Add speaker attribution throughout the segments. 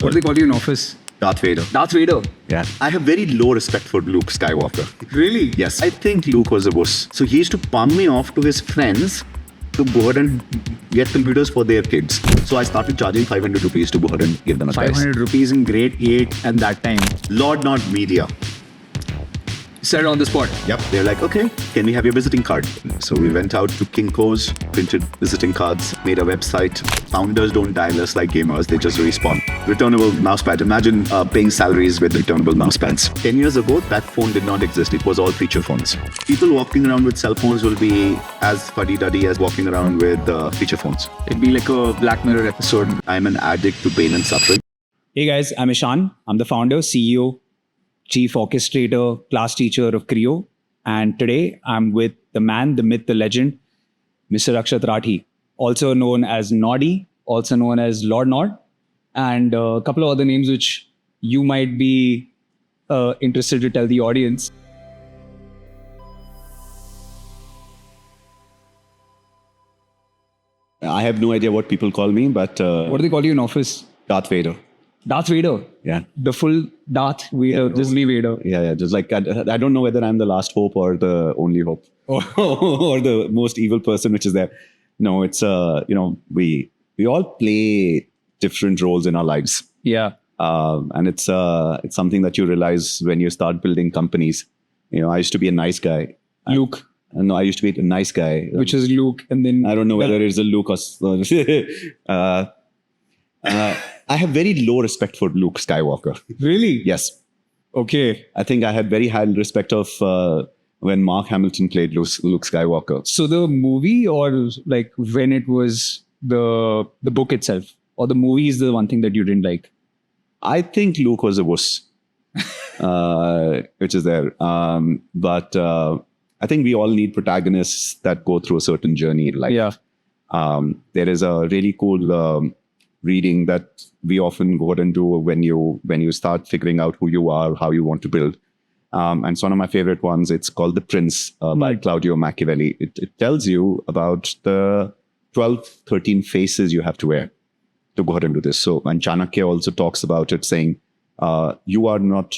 Speaker 1: What do they call you in office?
Speaker 2: Darth Vader.
Speaker 1: Darth Vader.
Speaker 2: Yeah. I have very low respect for Luke Skywalker.
Speaker 1: Really?
Speaker 2: Yes. I think Luke was a wuss. So he used to palm me off to his friends to go ahead and get computers for their kids. So I started charging 500 rupees to go ahead and give them a price.
Speaker 1: 500 rupees in grade 8 at that time.
Speaker 2: Lord Not Media.
Speaker 1: Said on the spot.
Speaker 2: Yep. They're like, okay, can we have your visiting card? So we went out to Kinko's, printed visiting cards, made a website. Founders don't dial us like gamers, they just respawn. Returnable mousepad. Imagine paying salaries with returnable mousepads. 10 years ago, that phone did not exist. It was all feature phones. People walking around with cell phones will be as fuddy-duddy as walking around with feature phones.
Speaker 1: It'd be like a Black Mirror episode.
Speaker 2: I'm an addict to pain and suffering.
Speaker 3: Hey guys, I'm Ishan. I'm the founder, CEO, Chief Orchestrator, class teacher of Kreo. And today I'm with the man, the myth, the legend, Mr. Akshat Rathee, also known as Noddy, also known as Lord Nod, and a couple of other names which you might be interested to tell the audience.
Speaker 4: I have no idea what people call me, but
Speaker 1: What do they call you in office?
Speaker 4: Darth Vader.
Speaker 1: Darth Vader.
Speaker 4: Yeah.
Speaker 1: The full Darth Vader, Disney Vader.
Speaker 4: Yeah. Just like, I don't know whether I'm the last hope or the only hope or the most evil person which is there. No, it's, we all play different roles in our lives.
Speaker 1: Yeah.
Speaker 4: And it's something that you realize when you start building companies. I used to be a nice guy.
Speaker 1: Luke,
Speaker 4: No, I used to be a nice guy.
Speaker 1: which is Luke, and then
Speaker 4: I don't know whether it's a Luke or... I have very low respect for Luke Skywalker.
Speaker 1: Really?
Speaker 4: Yes.
Speaker 1: Okay.
Speaker 4: I think I had very high respect of when Mark Hamilton played Luke Skywalker.
Speaker 1: So the movie, or like when it was the book itself, or the movie is the one thing that you didn't like?
Speaker 4: I think Luke was a wuss, which is there. But I think we all need protagonists that go through a certain journey. Like,
Speaker 1: Yeah.
Speaker 4: there is a really cool reading that we often go out and do when you start figuring out who you are, how you want to build. And it's one of my favorite ones. It's called The Prince by Claudio Machiavelli. It tells you about the 12, 13 faces you have to wear to go ahead and do this. So, and Chanakya also talks about it, saying, you are not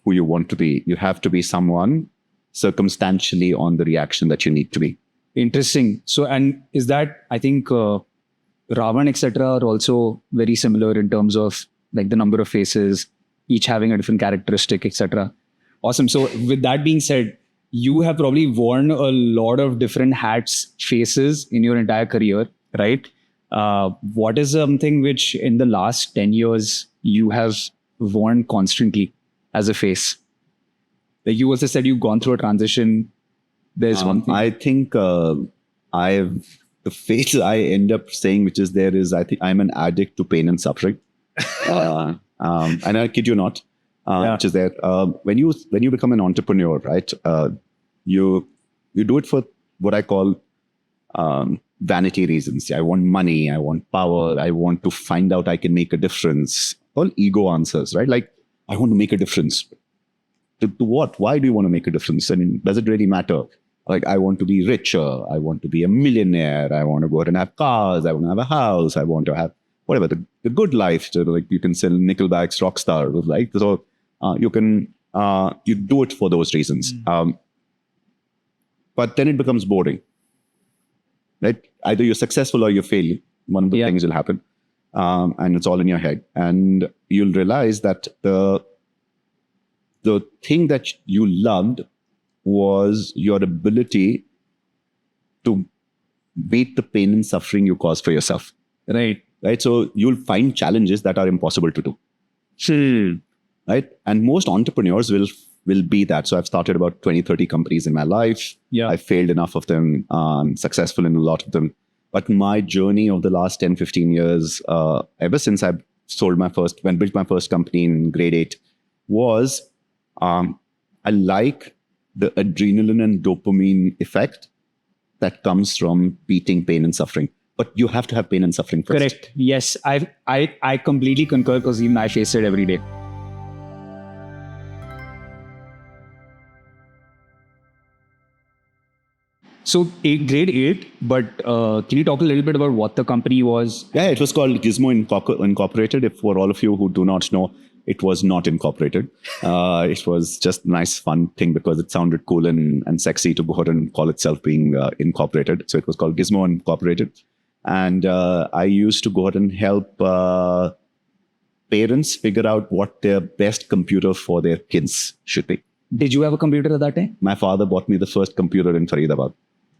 Speaker 4: who you want to be. You have to be someone circumstantially on the reaction that you need to be.
Speaker 1: Interesting. So, and is that, I think, Ravan, etc., are also very similar in terms of like the number of faces, each having a different characteristic, etc. Awesome. So, with that being said, you have probably worn a lot of different hats, faces in your entire career, right? What is something which in the last 10 years you have worn constantly as a face? Like you also said, you've gone through a transition. There's one thing.
Speaker 4: I think the face I end up saying, which is there, is I think I'm an addict to pain and suffering. And I kid you not, which is there. When you become an entrepreneur, right? You do it for what I call vanity reasons. I want money. I want power. I want to find out I can make a difference. All ego answers, right? Like, I want to make a difference. To what? Why do you want to make a difference? I mean, does it really matter? Like, I want to be richer. I want to be a millionaire. I want to go out and have cars. I want to have a house. I want to have whatever, the good life. So like you can sell Nickelback's Rockstar. Like, so you do it for those reasons. But then it becomes boring, right? Either you're successful or you fail. One of the things will happen. And it's all in your head. And you'll realize that the thing that you loved was your ability to beat the pain and suffering you cause for yourself.
Speaker 1: Right.
Speaker 4: So you'll find challenges that are impossible to do. Right? And most entrepreneurs will be that. So I've started about 20, 30 companies in my life.
Speaker 1: Yeah.
Speaker 4: I've failed enough of them, successful in a lot of them. But my journey of the last 10, 15 years, ever since I built my first company in grade 8, was I like the adrenaline and dopamine effect that comes from beating pain and suffering. But you have to have pain and suffering first.
Speaker 1: Correct. Yes, I completely concur, because even I face it every day. So grade 8, but can you talk a little bit about what the company was?
Speaker 4: Yeah, it was called Gizmo Incorporated. If for all of you who do not know, it was not incorporated. It was just a nice, fun thing because it sounded cool and sexy to go ahead and call itself being incorporated. So it was called Gizmo Incorporated. And I used to go ahead and help parents figure out what their best computer for their kids should be.
Speaker 1: Did you have a computer at that time?
Speaker 4: My father bought me the first computer in Faridabad.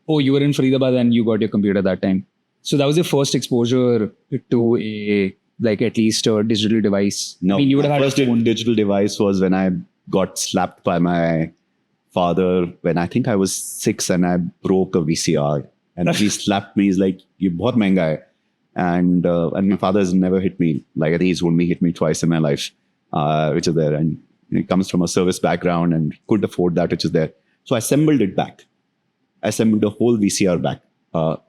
Speaker 1: Oh, you were in Faridabad and you got your computer that time. So that was your first exposure to a, like, at least a digital device.
Speaker 4: No,
Speaker 1: I mean, you would
Speaker 4: my
Speaker 1: have had
Speaker 4: first digital device was when I got slapped by my father when I think I was 6 and I broke a VCR. And he slapped me. He's like, "You bahut mehenga hai." And my father has never hit me. Like, I think he's only hit me twice in my life, which is there. And he comes from a service background and could afford that, which is there. So I assembled it back. I assembled the whole VCR back.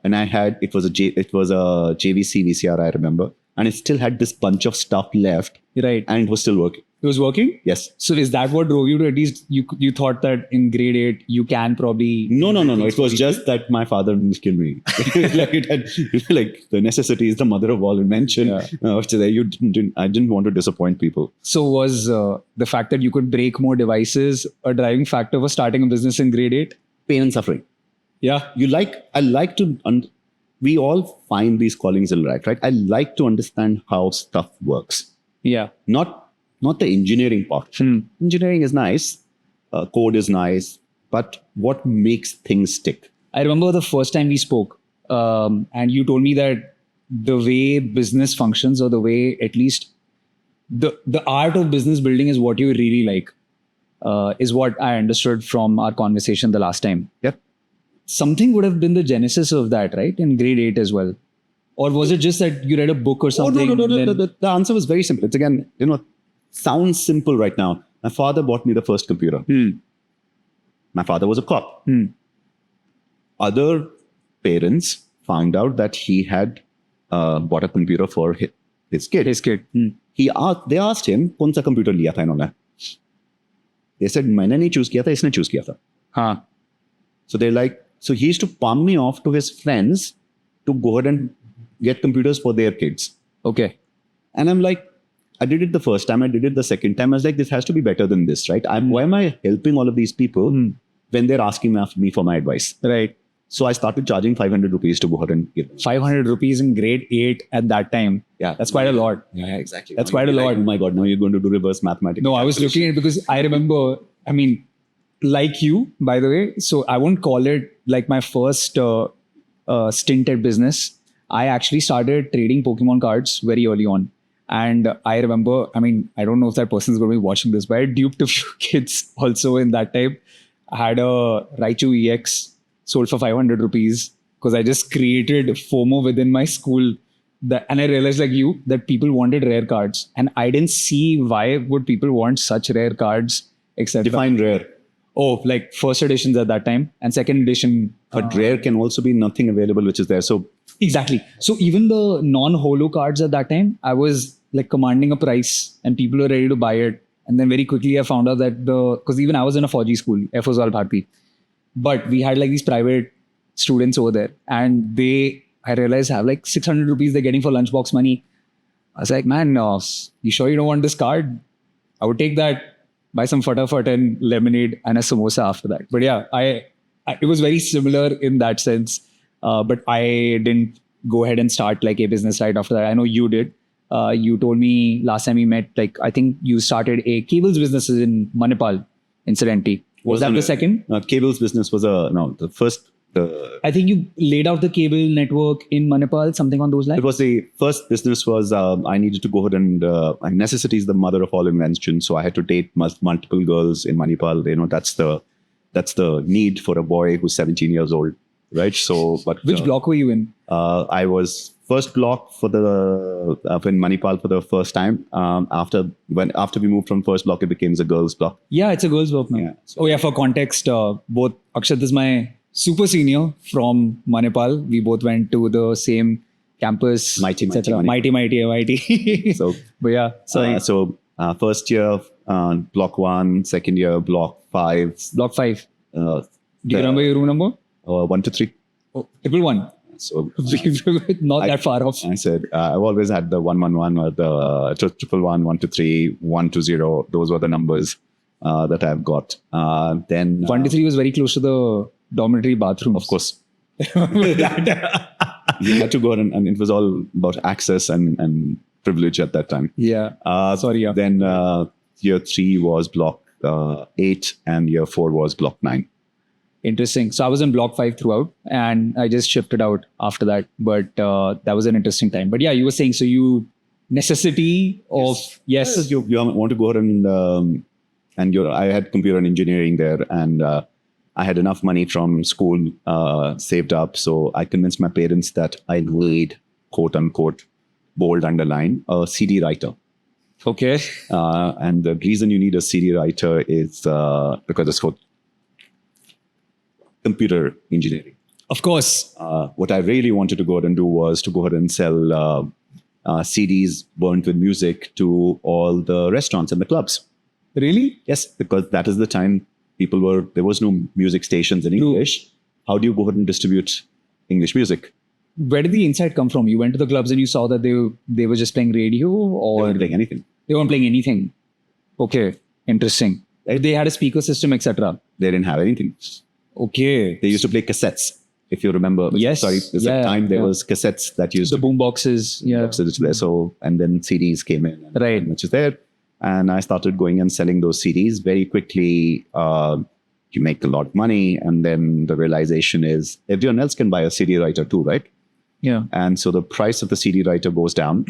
Speaker 4: And I had, it was a JVC VCR, I remember. And it still had this bunch of stuff left.
Speaker 1: Right.
Speaker 4: And it was still working.
Speaker 1: It was working?
Speaker 4: Yes.
Speaker 1: So is that what drove you to, at least you thought that in grade 8 you can probably...
Speaker 4: No. It was just that my father didn't kill me. Like, it had, like, the necessity is the mother of all invention.
Speaker 1: Yeah.
Speaker 4: I didn't want to disappoint people.
Speaker 1: So was the fact that you could break more devices a driving factor for starting a business in grade 8?
Speaker 4: Pain and suffering.
Speaker 1: Yeah.
Speaker 4: We all find these callings in life, right? I like to understand how stuff works.
Speaker 1: Yeah.
Speaker 4: Not the engineering part. Engineering is nice. Code is nice. But what makes things tick?
Speaker 1: I remember the first time we spoke, and you told me that the way business functions, or the way, at least the art of business building, is what you really like, is what I understood from our conversation the last time.
Speaker 4: Yep.
Speaker 1: Something would have been the genesis of that, right? In grade 8 as well. Or was it just that you read a book or something?
Speaker 4: No. The answer was very simple. It's, again, sounds simple right now. My father bought me the first computer. My father was a cop. Other parents found out that he had bought a computer for his kid. They asked him, "कौन सा computer लिया था इन्होंने?" They said, "मैंने नहीं choose किया था, इसने choose किया था."
Speaker 1: हाँ.
Speaker 4: So they're like, so he used to palm me off to his friends to go ahead and get computers for their kids.
Speaker 1: Okay.
Speaker 4: And I'm like, I did it the first time, I did it the second time. I was like, this has to be better than this, right? Why am I helping all of these people when they're asking me for my advice?
Speaker 1: Right.
Speaker 4: So I started charging 500 rupees to go ahead and give them.
Speaker 1: 500 rupees in grade 8 at that time.
Speaker 4: Yeah.
Speaker 1: That's quite a lot.
Speaker 4: Yeah, exactly.
Speaker 1: That's quite a lot.
Speaker 4: Like, oh my God, now you're going to do reverse mathematics.
Speaker 1: No, I was looking at it because I remember, I mean, like you, by the way, so I won't call it like my first stint at business. I actually started trading Pokemon cards very early on. And I remember, I mean, I don't know if that person's going to be watching this, but I duped a few kids also in that time. I had a Raichu EX sold for 500 rupees because I just created FOMO within my school. And I realized, like you, that people wanted rare cards. And I didn't see why would people want such rare cards, etc.
Speaker 4: Define rare.
Speaker 1: Oh, like first editions at that time and second edition.
Speaker 4: But rare can also be nothing available, which is there. So
Speaker 1: exactly. So even the non-holo cards at that time, I was like commanding a price and people were ready to buy it. And then very quickly I found out that because even I was in a 4G school, FOSWAL Bharti. But we had like these private students over there and I realized have like 600 rupees they're getting for lunchbox money. I was like, man, you sure you don't want this card? I would take that. Buy some fatafat and lemonade and a samosa after that. But yeah, it was very similar in that sense. But I didn't go ahead and start like a business right after that. I know you did. You told me last time we met, like, I think you started a cables business in Manipal, incidentally. Was that the second?
Speaker 4: Cables business was the first.
Speaker 1: I think you laid out the cable network in Manipal, something on those lines.
Speaker 4: It was the first business was I needed to go ahead and necessity is the mother of all invention. So I had to date multiple girls in Manipal. That's the need for a boy who's 17 years old, right? So, but
Speaker 1: which block were you in?
Speaker 4: I was first block for in Manipal for the first time. After we moved from first block, it became the girls block.
Speaker 1: Yeah, it's a girls block now. Yeah, for context, both Akshat is my super senior from Manipal. We both went to the same campus. Mighty MIT.
Speaker 4: So,
Speaker 1: but yeah, sorry.
Speaker 4: First year, block 1, second year, block 5.
Speaker 1: Block 5. Do you remember your room number?
Speaker 4: 1 to 3.
Speaker 1: Oh, triple one.
Speaker 4: So
Speaker 1: Not that far off.
Speaker 4: I said, I've always had the 111 or the triple one, 1 to 3, 1 to 0. Those were the numbers that I've got. Then
Speaker 1: 1 to 3 was very close to the dormitory bathroom.
Speaker 4: of course, you had to go and it was all about access and privilege at that time.
Speaker 1: Yeah. Sorry. Yeah.
Speaker 4: Then year 3 was block 8 and year 4 was block 9.
Speaker 1: Interesting. So I was in block 5 throughout and I just shifted out after that. But that was an interesting time. But yeah, you were saying, so you necessity of, yes.
Speaker 4: You want to go ahead and I had computer and engineering there, and I had enough money from school saved up. So I convinced my parents that I need, quote unquote, bold underline, a CD writer.
Speaker 1: Okay.
Speaker 4: And the reason you need a CD writer is because it's for computer engineering.
Speaker 1: Of course.
Speaker 4: What I really wanted to go ahead and do was to go ahead and sell CDs burnt with music to all the restaurants and the clubs.
Speaker 1: Really?
Speaker 4: Yes, because that is the time there was no music stations in English. How do you go ahead and distribute English music?
Speaker 1: Where did the insight come from? You went to the clubs and you saw that they were just playing radio, or
Speaker 4: They weren't playing anything.
Speaker 1: They weren't playing anything. Okay. Interesting. They had a speaker system, etc.
Speaker 4: They didn't have anything.
Speaker 1: Okay.
Speaker 4: They used to play cassettes, if you remember.
Speaker 1: Yes.
Speaker 4: Sorry, there's a time there was cassettes that used
Speaker 1: the boom boxes. Yeah.
Speaker 4: So, and then CDs came in.
Speaker 1: Right.
Speaker 4: Which is there. And I started going and selling those CDs very quickly. You make a lot of money. And then the realization is everyone else can buy a CD writer too, right?
Speaker 1: Yeah.
Speaker 4: And so the price of the CD writer goes down.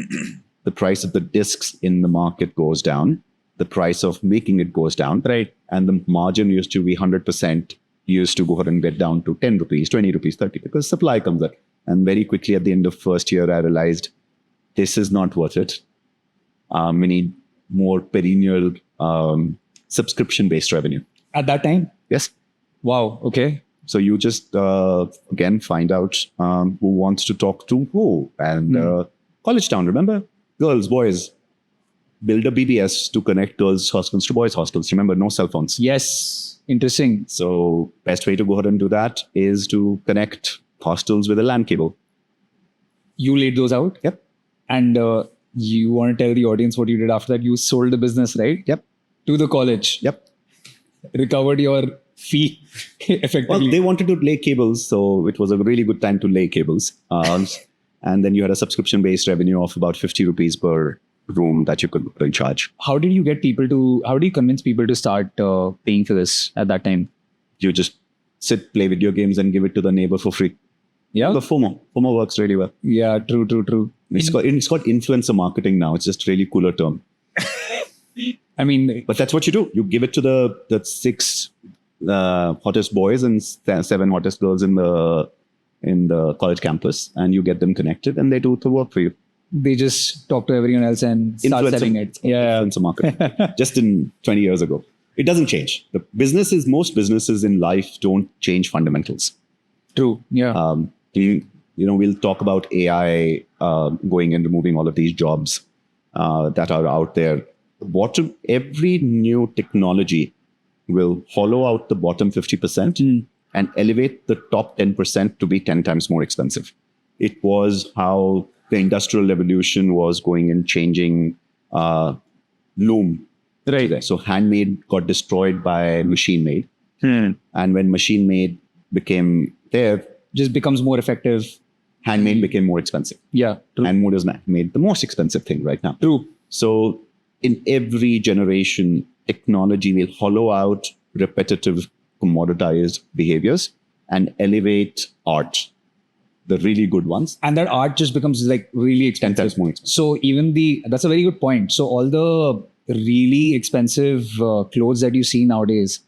Speaker 4: The price of the discs in the market goes down. The price of making it goes down.
Speaker 1: Right.
Speaker 4: And the margin used to be 100%, used to go ahead and get down to 10 rupees, 20 rupees, 30, because supply comes up. And very quickly at the end of first year, I realized this is not worth it. We need more perennial subscription-based revenue.
Speaker 1: At that time?
Speaker 4: Yes.
Speaker 1: Wow. Okay.
Speaker 4: So you just, again, find out who wants to talk to who. And College Town, remember? Girls, boys. Build a BBS to connect girls' hostels to boys' hostels. Remember, no cell phones.
Speaker 1: Yes. Interesting.
Speaker 4: So best way to go ahead and do that is to connect hostels with a LAN cable.
Speaker 1: You laid those out?
Speaker 4: Yep.
Speaker 1: And you want to tell the audience what you did after that? You sold the business, right?
Speaker 4: Yep.
Speaker 1: To the college.
Speaker 4: Yep.
Speaker 1: Recovered your fee effectively.
Speaker 4: Well, they wanted to lay cables, so it was a really good time to lay cables. And then you had a subscription-based revenue of about 50 rupees per room that you could recharge.
Speaker 1: How do you convince people to start paying for this at that time?
Speaker 4: You just sit, play video games, and give it to the neighbor for free.
Speaker 1: Yeah.
Speaker 4: The FOMO works really well.
Speaker 1: Yeah, true.
Speaker 4: It's called influencer marketing now. It's just really cooler term.
Speaker 1: I mean,
Speaker 4: but that's what you do. You give it to the 6 hottest boys and 7 hottest girls in the college campus, and you get them connected, and they do the work for you.
Speaker 1: They just talk to everyone else and start selling it. Yeah.
Speaker 4: Influencer marketing. Just in 20 years ago. It doesn't change. Most businesses in life don't change fundamentals.
Speaker 1: True. Yeah.
Speaker 4: We'll talk about AI going and removing all of these jobs that are out there. Every new technology will hollow out the bottom 50% and elevate the top 10% to be 10 times more expensive. It was how the industrial revolution was going and changing loom.
Speaker 1: Right.
Speaker 4: So handmade got destroyed by machine made. And when machine made became there,
Speaker 1: just becomes more effective.
Speaker 4: Handmade became more expensive.
Speaker 1: Yeah. True.
Speaker 4: Handmade is made the most expensive thing right now.
Speaker 1: True.
Speaker 4: So in every generation, technology will hollow out repetitive, commoditized behaviors and elevate art, the really good ones.
Speaker 1: And that art just becomes like really expensive.
Speaker 4: 10 times more expensive.
Speaker 1: So that's a very good point. So all the really expensive clothes that you see nowadays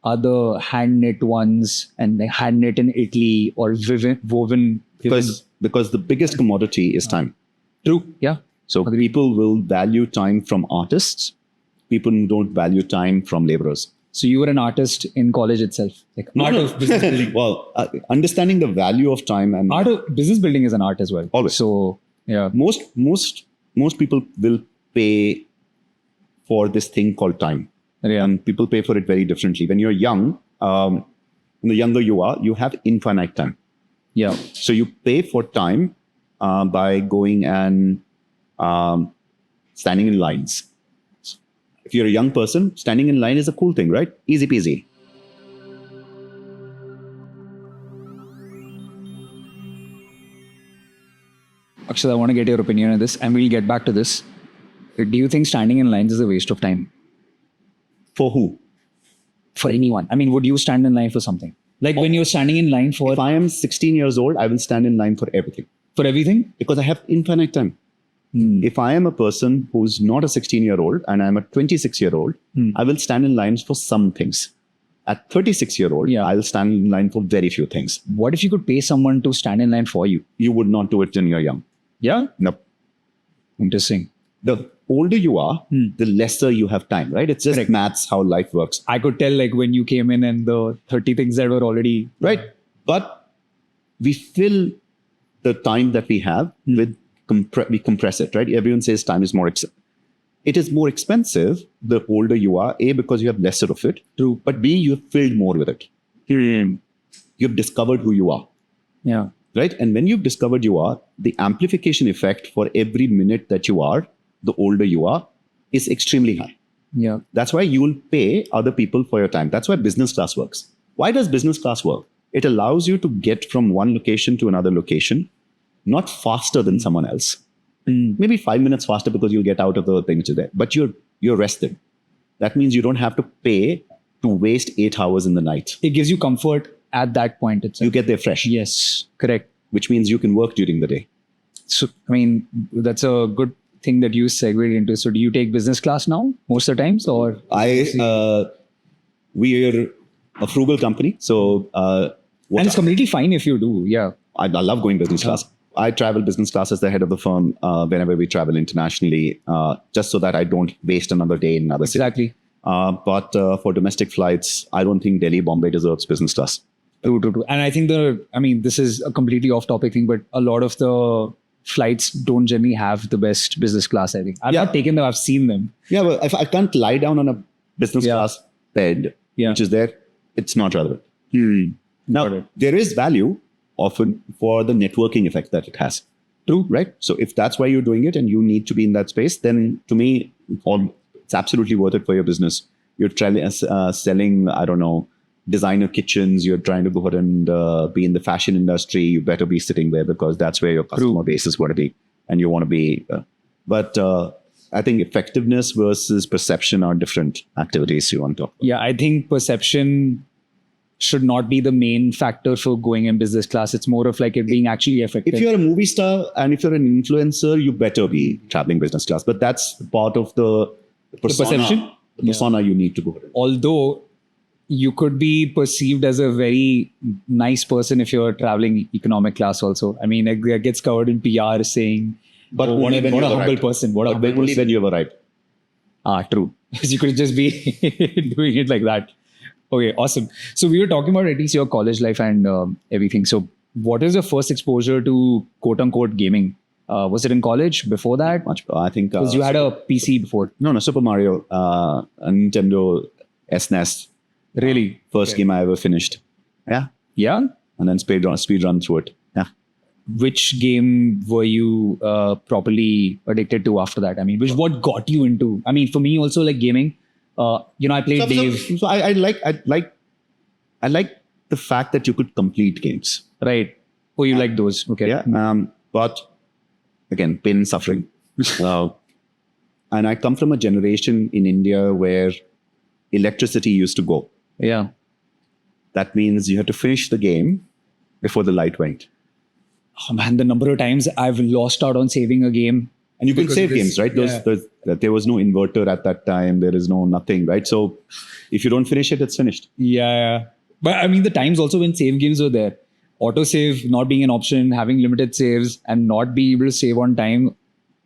Speaker 1: are the hand knit ones, and they hand knit in Italy or woven.
Speaker 4: Because the biggest commodity is time.
Speaker 1: True. Yeah.
Speaker 4: So people will value time from artists. People don't value time from laborers.
Speaker 1: So you were an artist in college itself, like art of business building.
Speaker 4: Well, understanding the value of time and
Speaker 1: art of business building is an art as well.
Speaker 4: Always.
Speaker 1: So yeah,
Speaker 4: most people will pay for this thing called time.
Speaker 1: Yeah.
Speaker 4: And people pay for it very differently. When you're young, and the younger you are, you have infinite time.
Speaker 1: Yeah.
Speaker 4: So you pay for time by going and standing in lines. If you're a young person, standing in line is a cool thing, right? Easy peasy.
Speaker 1: Akshat, I want to get your opinion on this, and we'll get back to this. Do you think standing in lines is a waste of time?
Speaker 4: For who?
Speaker 1: For anyone. I mean, would you stand in line for something? Like when you're standing in line for
Speaker 4: If I am 16 years old, I will stand in line for everything
Speaker 1: everything?
Speaker 4: because I have infinite time. If I am a person who's not a 16-year-old and I'm a 26-year-old, I will stand in lines for some things. At 36-year-old,
Speaker 1: Yeah.
Speaker 4: I'll stand in line for very few things.
Speaker 1: What if you could pay someone to stand in line for you?
Speaker 4: You would not do it when you're young.
Speaker 1: Yeah?
Speaker 4: No.
Speaker 1: Interesting.
Speaker 4: The older you are, the lesser you have time, right? It's just maths, how life works.
Speaker 1: I could tell like when you came in and the 30 things that were already...
Speaker 4: Right. But we fill the time that we have with, we compress it, right? Everyone says time is more expensive. It is more expensive the older you are, A, because you have lesser of it.
Speaker 1: True.
Speaker 4: But B, you've filled more with it. You've discovered who you are,
Speaker 1: Yeah.
Speaker 4: right? And when you've discovered you are, the amplification effect for every minute that you are, the older you are, is extremely high.
Speaker 1: Yeah.
Speaker 4: That's why you will pay other people for your time. That's why business class works. Why does business class work? It allows you to get from one location to another location, not faster than someone else. Maybe 5 minutes faster because you'll get out of the thing which is there. But you're rested. That means you don't have to pay to waste 8 hours in the night.
Speaker 1: It gives you comfort at that point itself.
Speaker 4: You get there fresh.
Speaker 1: Yes. Correct.
Speaker 4: Which means you can work during the day.
Speaker 1: So, I mean, that's a good thing that you segued into. So do you take business class now most of the times or?
Speaker 4: We are a frugal company. So,
Speaker 1: and it's completely fine if you do. Yeah.
Speaker 4: I love going business class. I travel business class as the head of the firm whenever we travel internationally, just so that I don't waste another day in another city.
Speaker 1: Exactly.
Speaker 4: But for domestic flights, I don't think Delhi, Bombay deserves business class.
Speaker 1: True. And I think this is a completely off topic thing, but a lot of the flights don't generally have the best business class, I think. I've not taken them, I've seen them.
Speaker 4: Yeah, well, if I can't lie down on a business class bed, which is there, it's not relevant. Now, there is value often for the networking effect that it has.
Speaker 1: True.
Speaker 4: Right? So if that's why you're doing it and you need to be in that space, then to me, it's absolutely worth it for your business. You're selling, I don't know, designer kitchens. You're trying to go ahead and be in the fashion industry. You better be sitting there because that's where your customer base is going to be. And you want to be... But I think effectiveness versus perception are different activities you want to talk about.
Speaker 1: Yeah, I think perception should not be the main factor for going in business class. It's more of like it being actually effective.
Speaker 4: If you're a movie star and if you're an influencer, you better be traveling business class. But that's part of the
Speaker 1: perception.
Speaker 4: The persona you need to go ahead.
Speaker 1: Although you could be perceived as a very nice person if you're traveling economic class also. I mean, it gets covered in PR saying,
Speaker 4: but
Speaker 1: what a humble person. What a humble person.
Speaker 4: Only when you have arrived.
Speaker 1: True. Because you could just be doing it like that. Okay, awesome. So we were talking about at least your college life and everything. So what is your first exposure to quote unquote gaming? Was it in college before that?
Speaker 4: Much. I think
Speaker 1: because you had a PC before.
Speaker 4: No, Super Mario, Nintendo SNES.
Speaker 1: Really?
Speaker 4: First game I ever finished. Yeah.
Speaker 1: Yeah?
Speaker 4: And then speed run through it. Yeah.
Speaker 1: Which game were you properly addicted to after that? I mean, what got you into? I mean, for me also like gaming. I played Dave.
Speaker 4: So I like the fact that you could complete games.
Speaker 1: Right. Oh, you like those? Okay.
Speaker 4: Yeah. But again, pain and suffering. And I come from a generation in India where electricity used to go.
Speaker 1: Yeah.
Speaker 4: That means you had to finish the game before the light went.
Speaker 1: Oh man, the number of times I've lost out on saving a game.
Speaker 4: And you can save games, right? There was no inverter at that time. There is no nothing, right? So if you don't finish it, it's finished.
Speaker 1: Yeah. But I mean, the times also when save games were there, autosave not being an option, having limited saves and not being able to save on time,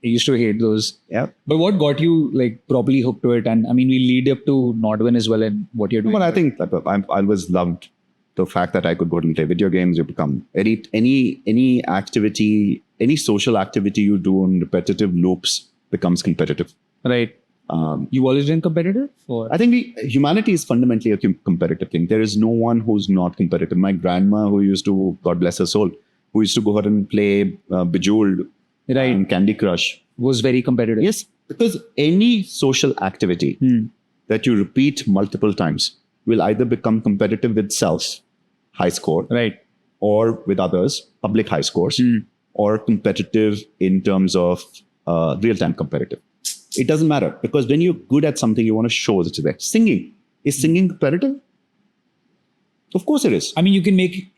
Speaker 1: I used to hate those.
Speaker 4: Yeah.
Speaker 1: But what got you like properly hooked to it? And I mean, we lead up to NODWIN as well and what you're doing.
Speaker 4: Well, I think I always loved the fact that I could go and play video games. You become any activity, any social activity you do in repetitive loops becomes competitive.
Speaker 1: Right. You always been competitive? Or?
Speaker 4: I think humanity is fundamentally a competitive thing. There is no one who's not competitive. My grandma, who used to, God bless her soul, who used to go out and play Bejeweled
Speaker 1: Right.
Speaker 4: and Candy Crush.
Speaker 1: Was very competitive.
Speaker 4: Yes, because any social activity that you repeat multiple times will either become competitive with self, high score,
Speaker 1: Right.
Speaker 4: or with others, public high scores, or competitive in terms of real-time competitive. It doesn't matter, because when you're good at something, you want to show that you're there. Singing. Is singing competitive? Of course it is.
Speaker 1: I mean, you can make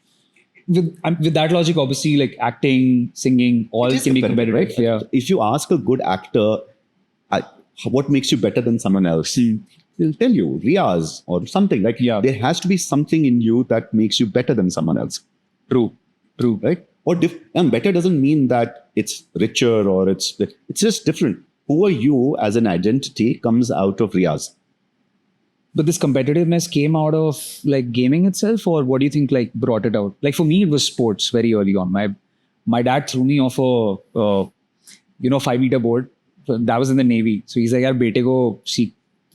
Speaker 1: with that logic, obviously, like acting, singing, all can be competitive,
Speaker 4: right?
Speaker 1: Yeah.
Speaker 4: If you ask a good actor, what makes you better than someone else? They'll tell you, Riyaz or something. Like, there has to be something in you that makes you better than someone else.
Speaker 1: True.
Speaker 4: Right? And better doesn't mean that it's richer or it's just different. Who are you as an identity comes out of Riyaz.
Speaker 1: But this competitiveness came out of like gaming itself, or what do you think like brought it out? Like for me, it was sports very early on. My dad threw me off a 5-meter board. That was in the Navy. So he's like, "Yaar, bete ko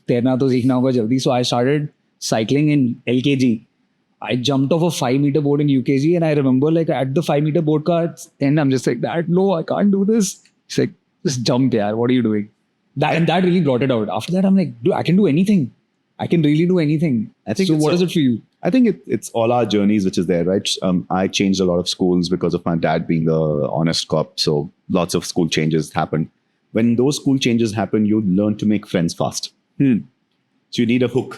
Speaker 1: तैरना तो सीखना होगा jaldi." So I started cycling in LKG. I jumped off a 5-meter board in UKG, and I remember like at the 5-meter board and I'm just like, "Dad, no, I can't do this." He's like, "Just jump, yaar. What are you doing?" And that really brought it out. After that, I'm like, "Dude, I can do anything. I can really do anything."
Speaker 4: I think
Speaker 1: so. What is it for you?
Speaker 4: I think it's all our journeys which is there, right? I changed a lot of schools because of my dad being the honest cop. So lots of school changes happened. When those school changes happen, you learn to make friends fast. So you need a hook,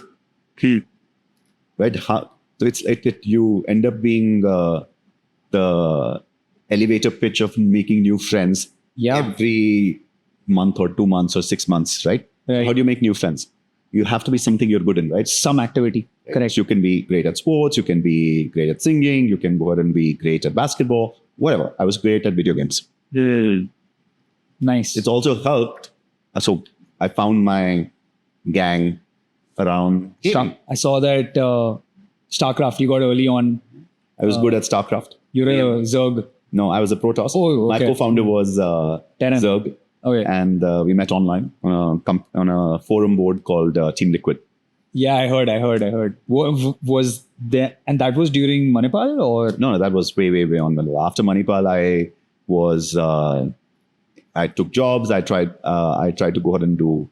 Speaker 4: right? So it's like that you end up being the elevator pitch of making new friends every month or 2 months or 6 months, right? How do you make new friends? You have to be something you're good in, right?
Speaker 1: Some activity.
Speaker 4: Right?
Speaker 1: Correct.
Speaker 4: You can be great at sports. You can be great at singing. You can go ahead and be great at basketball, whatever. I was great at video games.
Speaker 1: Nice.
Speaker 4: It's also helped. So I found my gang around gaming.
Speaker 1: I saw that StarCraft you got early on.
Speaker 4: I was good at StarCraft.
Speaker 1: You're a Zerg.
Speaker 4: No, I was a Protoss.
Speaker 1: Oh, okay.
Speaker 4: My co-founder was
Speaker 1: Terran.
Speaker 4: Zerg.
Speaker 1: Okay.
Speaker 4: And we met online on a forum board called Team Liquid.
Speaker 1: Yeah, I heard. Was there, and that was during Manipal or?
Speaker 4: No, that was way on Manipal. After Manipal, I took jobs. I tried to go ahead and do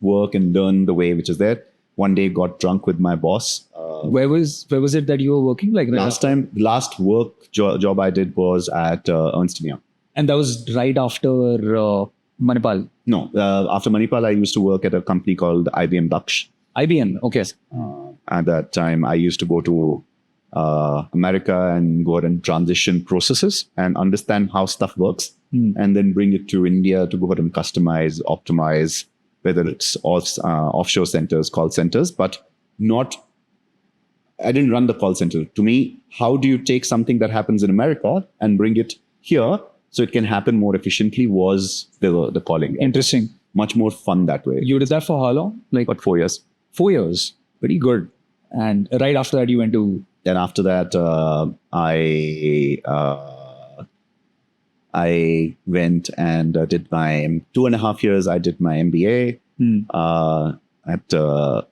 Speaker 4: work and learn the way which is there. One day, got drunk with my boss.
Speaker 1: Where was it that you were working? Like
Speaker 4: last work job I did was at Ernst & Young.
Speaker 1: And that was right after Manipal?
Speaker 4: No, after Manipal, I used to work at a company called IBM Daksh.
Speaker 1: IBM, okay.
Speaker 4: At that time, I used to go to America and go ahead and transition processes and understand how stuff works, and then bring it to India to go ahead and customize, optimize, whether it's offshore centers, call centers, but not. I didn't run the call center. To me, how do you take something that happens in America and bring it here so it can happen more efficiently was the calling.
Speaker 1: Interesting.
Speaker 4: Much more fun that way.
Speaker 1: You did that for how long? Like
Speaker 4: what, 4 years?
Speaker 1: 4 years. Pretty good. And right after that, you went to...
Speaker 4: Then after that, I went and did my 2.5 years. I did my MBA at a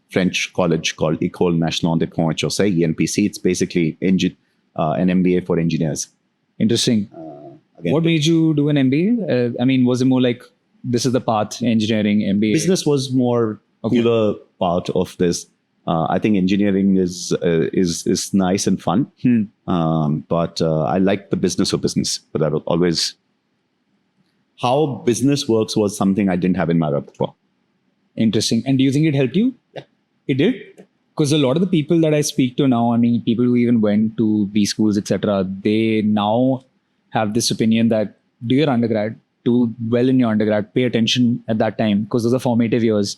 Speaker 4: French college called École Nationale des Ponts et Chaussées, ENPC. It's basically an MBA for engineers.
Speaker 1: Interesting. What made you do an MBA? I mean, was it more like this is the path, engineering, MBA?
Speaker 4: Business was more cooler part of this. I think engineering is nice and fun, but I like the business of business. But I was always how business works was something I didn't have in my repertoire.
Speaker 1: Interesting. And do you think it helped you?
Speaker 4: Yeah,
Speaker 1: it did. Because a lot of the people that I speak to now, I mean, people who even went to B schools, etc., they now have this opinion that do your undergrad, do well in your undergrad, pay attention at that time because those are formative years.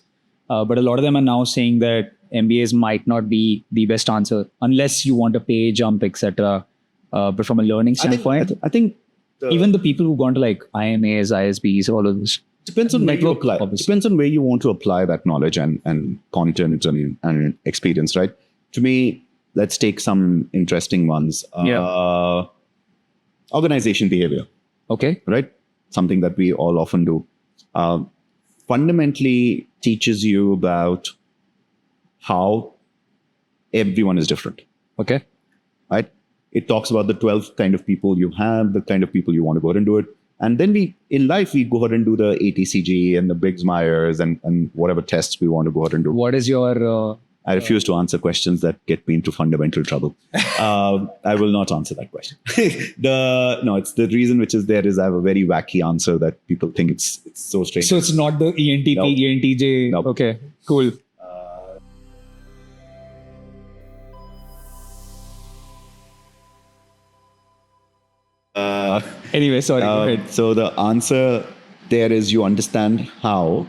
Speaker 1: But a lot of them are now saying that MBAs might not be the best answer unless you want a pay jump, etc. But from a learning standpoint,
Speaker 4: I think
Speaker 1: even the people who've gone to like IMAs, ISBs, all of this.
Speaker 4: Depends on where you apply. Depends on where you want to apply that knowledge and content and experience, right? To me, let's take some interesting ones. Organization behavior.
Speaker 1: Okay.
Speaker 4: Right? Something that we all often do. fundamentally teaches you about how everyone is different,
Speaker 1: Okay.
Speaker 4: right? It talks about the 12 kind of people you have, the kind of people you want to go ahead and do it. And then in life, we go ahead and do the ATCG and the Briggs-Myers and whatever tests we want to go ahead and do.
Speaker 1: What is your...
Speaker 4: I refuse to answer questions that get me into fundamental trouble. I will not answer that question. It's the reason which is there is I have a very wacky answer that people think it's so strange.
Speaker 1: So it's not the ENTP,
Speaker 4: Nope.
Speaker 1: ENTJ.
Speaker 4: Nope.
Speaker 1: Okay, cool. Anyway, sorry. Go ahead.
Speaker 4: So the answer there is you understand how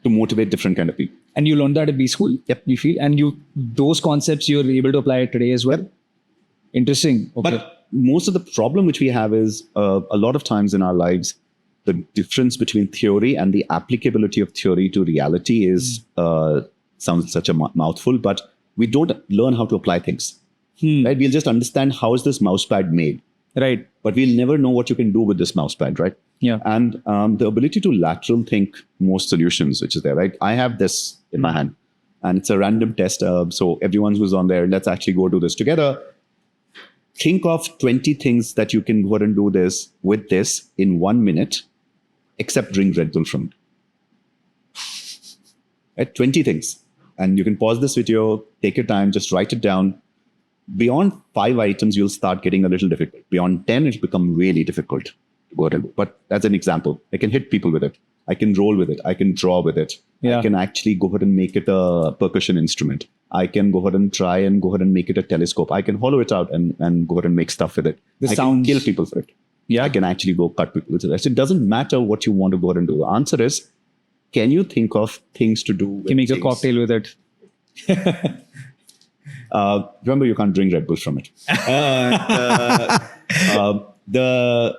Speaker 4: to motivate different kind of people.
Speaker 1: And you learned that at B school?
Speaker 4: Yep.
Speaker 1: You feel? And those concepts you're able to apply today as well? Interesting. Okay.
Speaker 4: But most of the problem which we have is a lot of times in our lives, the difference between theory and the applicability of theory to reality is sounds such a mouthful, but we don't learn how to apply things. Right? We'll just understand how is this mousepad made,
Speaker 1: Right.
Speaker 4: but we'll never know what you can do with this mousepad, right?
Speaker 1: Yeah.
Speaker 4: And the ability to lateral think most solutions, which is there, right? I have this in my hand, and it's a random test. So everyone who's on there, let's actually go do this together. Think of 20 things that you can go ahead and do with this in 1 minute, except drink Red Bull from it. Right? 20 things. And you can pause this video, take your time, just write it down. Beyond 5 items, you'll start getting a little difficult. Beyond 10, it'll become really difficult to go ahead and do. But as an example, I can hit people with it. I can roll with it. I can draw with it.
Speaker 1: Yeah.
Speaker 4: I can actually go ahead and make it a percussion instrument. I can go ahead and try and go ahead and make it a telescope. I can hollow it out and go ahead and make stuff with it.
Speaker 1: The
Speaker 4: I
Speaker 1: sounds-
Speaker 4: can kill people for it.
Speaker 1: Yeah.
Speaker 4: I can actually go cut people with it. So it doesn't matter what you want to go ahead and do. The answer is, can you think of things to do with
Speaker 1: Can make a
Speaker 4: things?
Speaker 1: cocktail with it.
Speaker 4: Remember, you can't drink Red Bull from it. The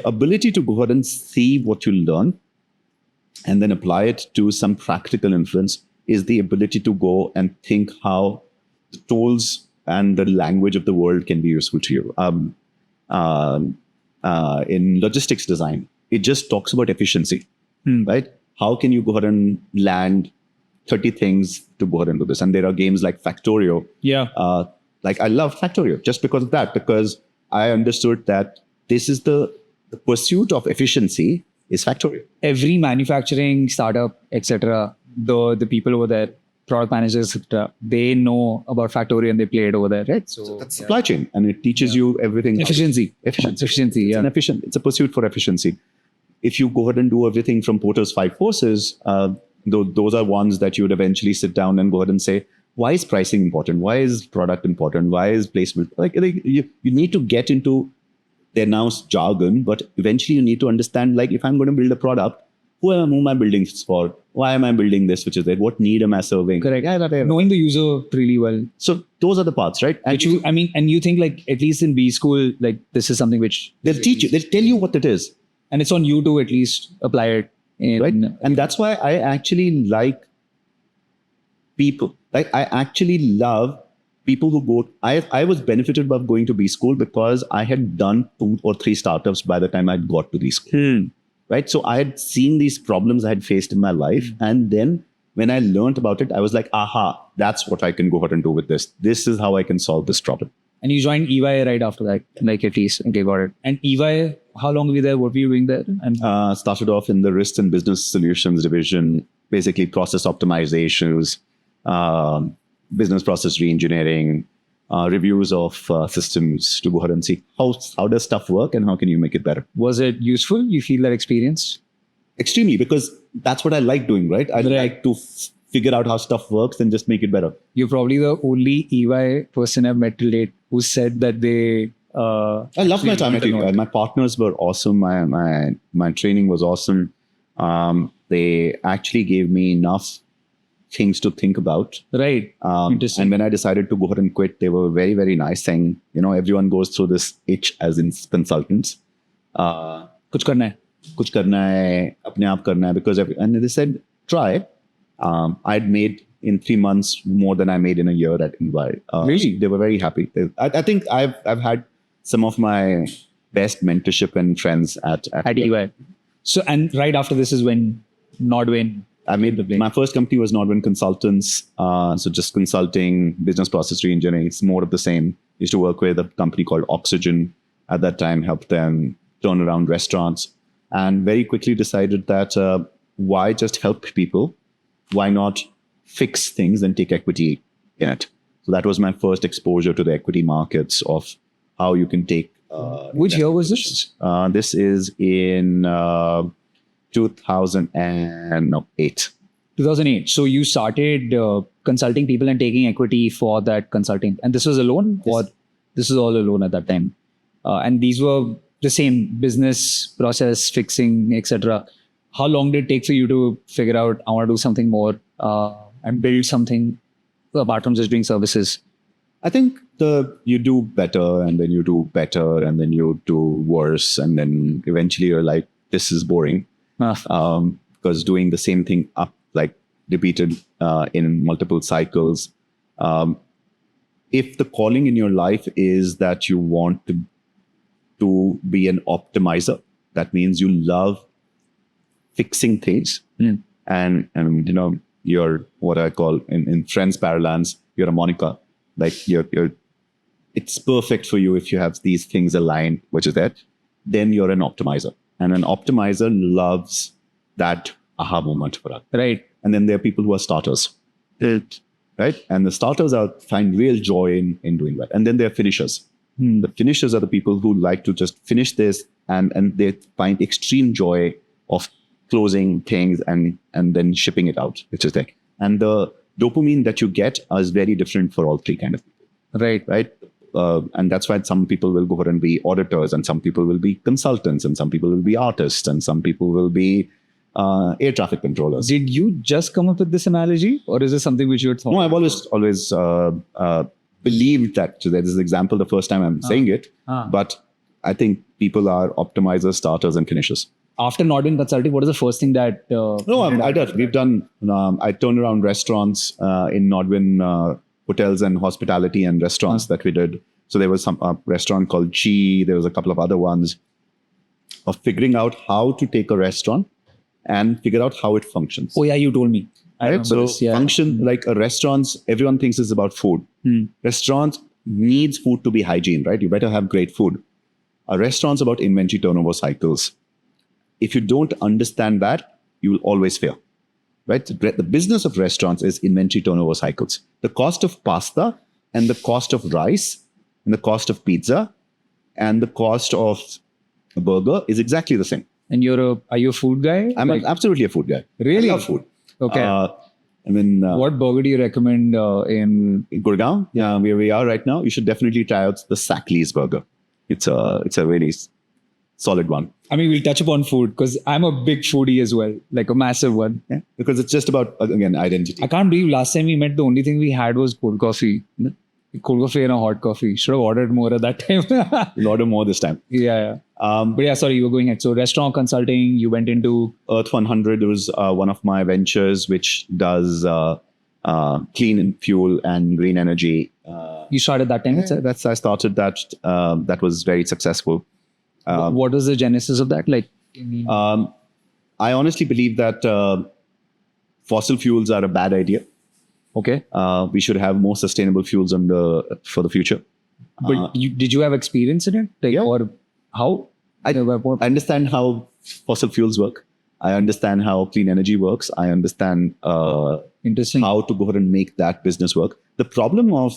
Speaker 4: ability to go ahead and see what you learn and then apply it to some practical influence is the ability to go and think how the tools and the language of the world can be useful to you. In logistics design, it just talks about efficiency, right? How can you go ahead and land 30 things to go ahead and do this? And there are games like Factorio.
Speaker 1: Yeah.
Speaker 4: Like I love Factorio just because of that, because I understood that this is the pursuit of efficiency is Factorio.
Speaker 1: Every manufacturing startup, etc., the people over there, product managers, etc., they know about Factorio and they play it over there, right? So
Speaker 4: That's supply chain, and it teaches you everything.
Speaker 1: efficiency.
Speaker 4: Efficiency.
Speaker 1: Yeah.
Speaker 4: It's a pursuit for efficiency. If you go ahead and do everything from Porter's 5 forces, those are ones that you would eventually sit down and go ahead and say, why is pricing important? Why is product important? Why is placement? You need to get into their now jargon, but eventually you need to understand, like, if I'm going to build a product, who am I building this for? Why am I building this, which is there? What need am I serving?
Speaker 1: Correct. Knowing the user really well.
Speaker 4: So those are the parts, right? And
Speaker 1: And you think, like, at least in B school, like, this is something which
Speaker 4: they'll teach you, they'll tell you what it is.
Speaker 1: and it's on you to at least apply it.
Speaker 4: Right. And that's why I actually like people. Like, I actually love people who go. I was benefited by going to B school because I had done 2 or 3 startups by the time I got to B school. Right. So I had seen these problems I had faced in my life. And then when I learned about it, I was like, aha, that's what I can go ahead and do with this. This is how I can solve this problem.
Speaker 1: And you joined EY right after that, like, at least. Okay, got it. And EY, how long were you there? What were you doing there? And
Speaker 4: Started off in the risk and business solutions division, basically process optimizations, business process reengineering, reviews of systems to go ahead and see how does stuff work and how can you make it better.
Speaker 1: was it useful? You feel that experience?
Speaker 4: Extremely, because that's what I like doing, right? I like to figure out how stuff works and just make it better.
Speaker 1: You're probably the only EY person I've met till date who said that they...
Speaker 4: I love my time at EY. My partners were awesome. My training was awesome. They actually gave me enough things to think about.
Speaker 1: Right. Interesting.
Speaker 4: And when I decided to go ahead and quit, they were very, very nice, saying, everyone goes through this itch as in consultants.
Speaker 1: Kuch karna hai.
Speaker 4: Kuch karna hai, apne aap karna hai, and they said, try. I'd made in 3 months more than I made in a year at EY.
Speaker 1: Really?
Speaker 4: They were very happy. I think I've had some of my best mentorship and friends at
Speaker 1: At EY.
Speaker 3: So, and right after this is when NODWIN.
Speaker 4: I made my first company was NODWIN Consultants. So just consulting, business process reengineering. It's more of the same. Used to work with a company called Oxygen at that time, helped them turn around restaurants, and very quickly decided that why just help people? Why not fix things and take equity in it? So that was my first exposure to the equity markets of how you can take.
Speaker 3: Which year was this?
Speaker 4: This is in 2008.
Speaker 3: 2008. So you started consulting people and taking equity for that consulting. And this was alone? Or this was all alone at that time? And these were the same business process, fixing, etc. How long did it take for you to figure out, I want to do something more and build something apart from just doing services?
Speaker 4: I think you do better, and then you do better, and then you do worse, and then eventually you're like, this is boring. Because doing the same thing up, like repeated in multiple cycles. If the calling in your life is that you want to be an optimizer, that means you love fixing things. And you know, you're what I call in friends parlance, you're a Monica. Like you're it's perfect for you if you have these things aligned, which is that, then you're an optimizer. And an optimizer loves that aha moment for us.
Speaker 3: Right.
Speaker 4: And then there are people who are starters. Right? And the starters find real joy in doing that. And then there are finishers. The finishers are the people who like to just finish this and they find extreme joy of closing things and then shipping it out, which is there. And the dopamine that you get is very different for all three kind of people. Right? And that's why some people will go ahead and be auditors, and some people will be consultants, and some people will be artists, and some people will be air traffic controllers.
Speaker 3: Did you just come up with this analogy, or is this something which you had thought?
Speaker 4: No, I've always believed that. So that is the example the first time I'm saying it. But I think people are optimizers, starters, and finishers.
Speaker 3: After NODWIN Consulting, what is the first thing that...
Speaker 4: I did. We've done... I turned around restaurants in NODWIN hotels and hospitality and restaurants that we did. So there was some restaurant called Chi. There was a couple of other ones of figuring out how to take a restaurant and figure out how it functions.
Speaker 3: Oh, yeah, you told me.
Speaker 4: Right? So function like a restaurants, everyone thinks is about food. Restaurants needs food to be hygiene, right? You better have great food. A restaurant's about inventory turnover cycles. If you don't understand that, you will always fail, right? The business of restaurants is inventory turnover cycles. The cost of pasta and the cost of rice and the cost of pizza and the cost of a burger is exactly the same.
Speaker 3: And are you a food guy?
Speaker 4: I'm absolutely a food guy.
Speaker 3: Really?
Speaker 4: I love food.
Speaker 3: Okay.
Speaker 4: What
Speaker 3: burger do you recommend in
Speaker 4: Gurgaon? Yeah, where we are right now. You should definitely try out the Sackley's burger. It's a really solid one.
Speaker 3: I mean, we'll touch upon food because I'm a big foodie as well, like a massive one.
Speaker 4: Yeah, because it's just about, again, identity.
Speaker 3: I can't believe last time we met, the only thing we had was cold coffee. Cold coffee and a hot coffee. Should have ordered more at that time.
Speaker 4: We'll order more this time.
Speaker 3: Yeah. But yeah, sorry, you were going ahead. So restaurant consulting, you went into...
Speaker 4: Earth 100 was one of my ventures, which does clean fuel and green energy.
Speaker 3: You started that time?
Speaker 4: Yeah, I started that. That was very successful.
Speaker 3: What was the genesis of that?
Speaker 4: I honestly believe that fossil fuels are a bad idea.
Speaker 3: Okay.
Speaker 4: We should have more sustainable fuels for the future.
Speaker 3: But did you have experience in it?
Speaker 4: Yeah.
Speaker 3: Or how?
Speaker 4: I understand how fossil fuels work. I understand how clean energy works. I understand
Speaker 3: Interesting.
Speaker 4: how to go ahead and make that business work. The problem of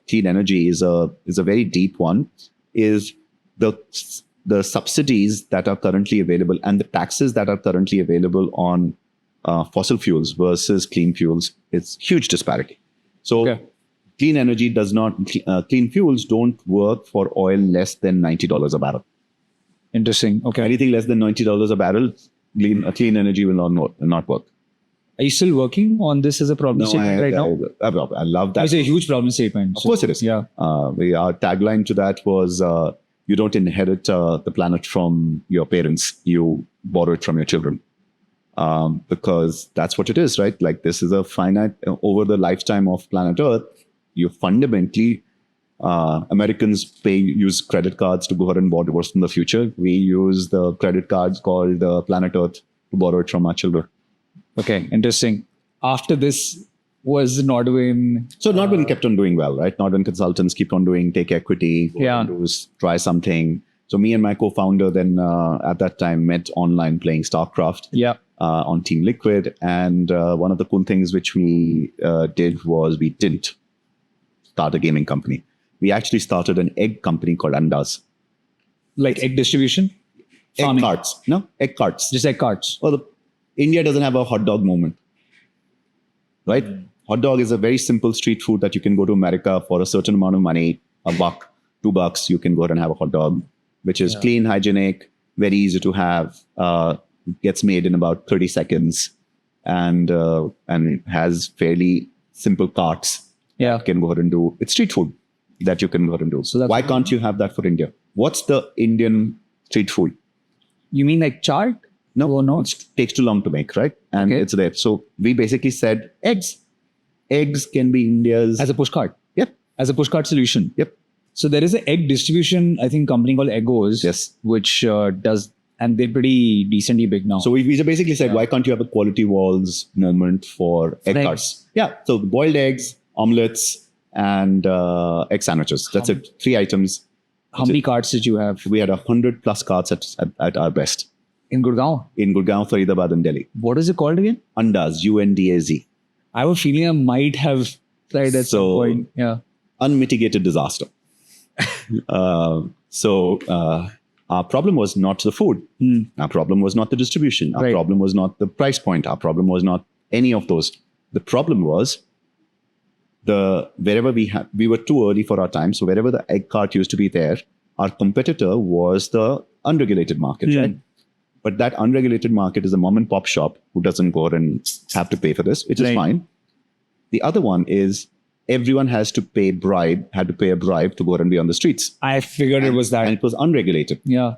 Speaker 4: clean energy is a very deep one. Is the subsidies that are currently available and the taxes that are currently available on fossil fuels versus clean fuels, it's huge disparity. So clean energy does not, clean fuels don't work for oil less than $90 a barrel.
Speaker 3: Interesting. Okay.
Speaker 4: Anything less than $90 a barrel, clean energy will not work.
Speaker 3: Are you still working on this as a problem statement right now?
Speaker 4: I love that.
Speaker 3: It's a huge problem statement.
Speaker 4: Of course it is.
Speaker 3: Yeah.
Speaker 4: Our tagline to that was, you don't inherit the planet from your parents. You borrow it from your children. Because that's what it is, right? Like this is a finite, over the lifetime of planet Earth, you fundamentally Americans use credit cards to go ahead and borrow what's from the future. We use the credit cards called Planet Earth to borrow it from our children.
Speaker 3: Okay, interesting. After this was NODWIN.
Speaker 4: So NODWIN kept on doing well, right? NODWIN consultants keep on doing, take equity, try something. So me and my co-founder then at that time met online playing StarCraft on Team Liquid. And one of the cool things which we did was we didn't start a gaming company. We actually started an egg company called Andas.
Speaker 3: Like egg distribution?
Speaker 4: Egg carts. No, egg carts.
Speaker 3: Just egg carts.
Speaker 4: Well, India doesn't have a hot dog moment, right? Hot dog is a very simple street food that you can go to America for a certain amount of money, $1, $2, you can go ahead and have a hot dog, which is clean, hygienic, very easy to have, gets made in about 30 seconds and it has fairly simple carts.
Speaker 3: Yeah.
Speaker 4: You can go ahead and do. It's street food that you can go ahead and do. So why can't you have that for India? What's the Indian street food?
Speaker 3: You mean like chaat?
Speaker 4: No, it takes too long to make, right? And it's there. So we basically said eggs. Eggs can be India's...
Speaker 3: As a pushcart?
Speaker 4: Yep.
Speaker 3: As a pushcart solution?
Speaker 4: Yep.
Speaker 3: So there is an egg distribution, I think, company called Eggos, which does... And they're pretty decently big now.
Speaker 4: So we basically said, why can't you have a quality walls moment for egg carts? Yeah. So boiled eggs, omelets, and egg sandwiches. That's it. 3 items.
Speaker 3: How many carts did you have?
Speaker 4: We had 100 plus carts at our best.
Speaker 3: In Gurgaon?
Speaker 4: In Gurgaon, Faridabad, and Delhi.
Speaker 3: What is it called again?
Speaker 4: Andas, UNDAZ.
Speaker 3: I have a feeling I might have tried at some point. Yeah.
Speaker 4: Unmitigated disaster. Our problem was not the food. Our problem was not the distribution. Our problem was not the price point. Our problem was not any of those. The problem was wherever we were too early for our time. So wherever the egg cart used to be there, our competitor was the unregulated market, right? But that unregulated market is a mom and pop shop who doesn't go and have to pay for this, which is fine. The other one is everyone had to pay a bribe to go and be on the streets.
Speaker 3: I figured it was that.
Speaker 4: And it was unregulated.
Speaker 3: Yeah.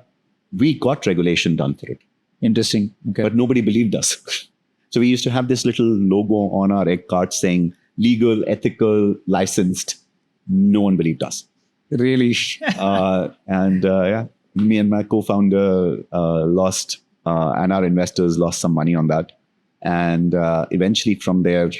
Speaker 4: We got regulation done for it.
Speaker 3: Interesting. Okay.
Speaker 4: But nobody believed us. So we used to have this little logo on our egg cart saying legal, ethical, licensed. No one believed us.
Speaker 3: Really?
Speaker 4: Me and my co-founder lost, and our investors lost some money on that. And eventually from there,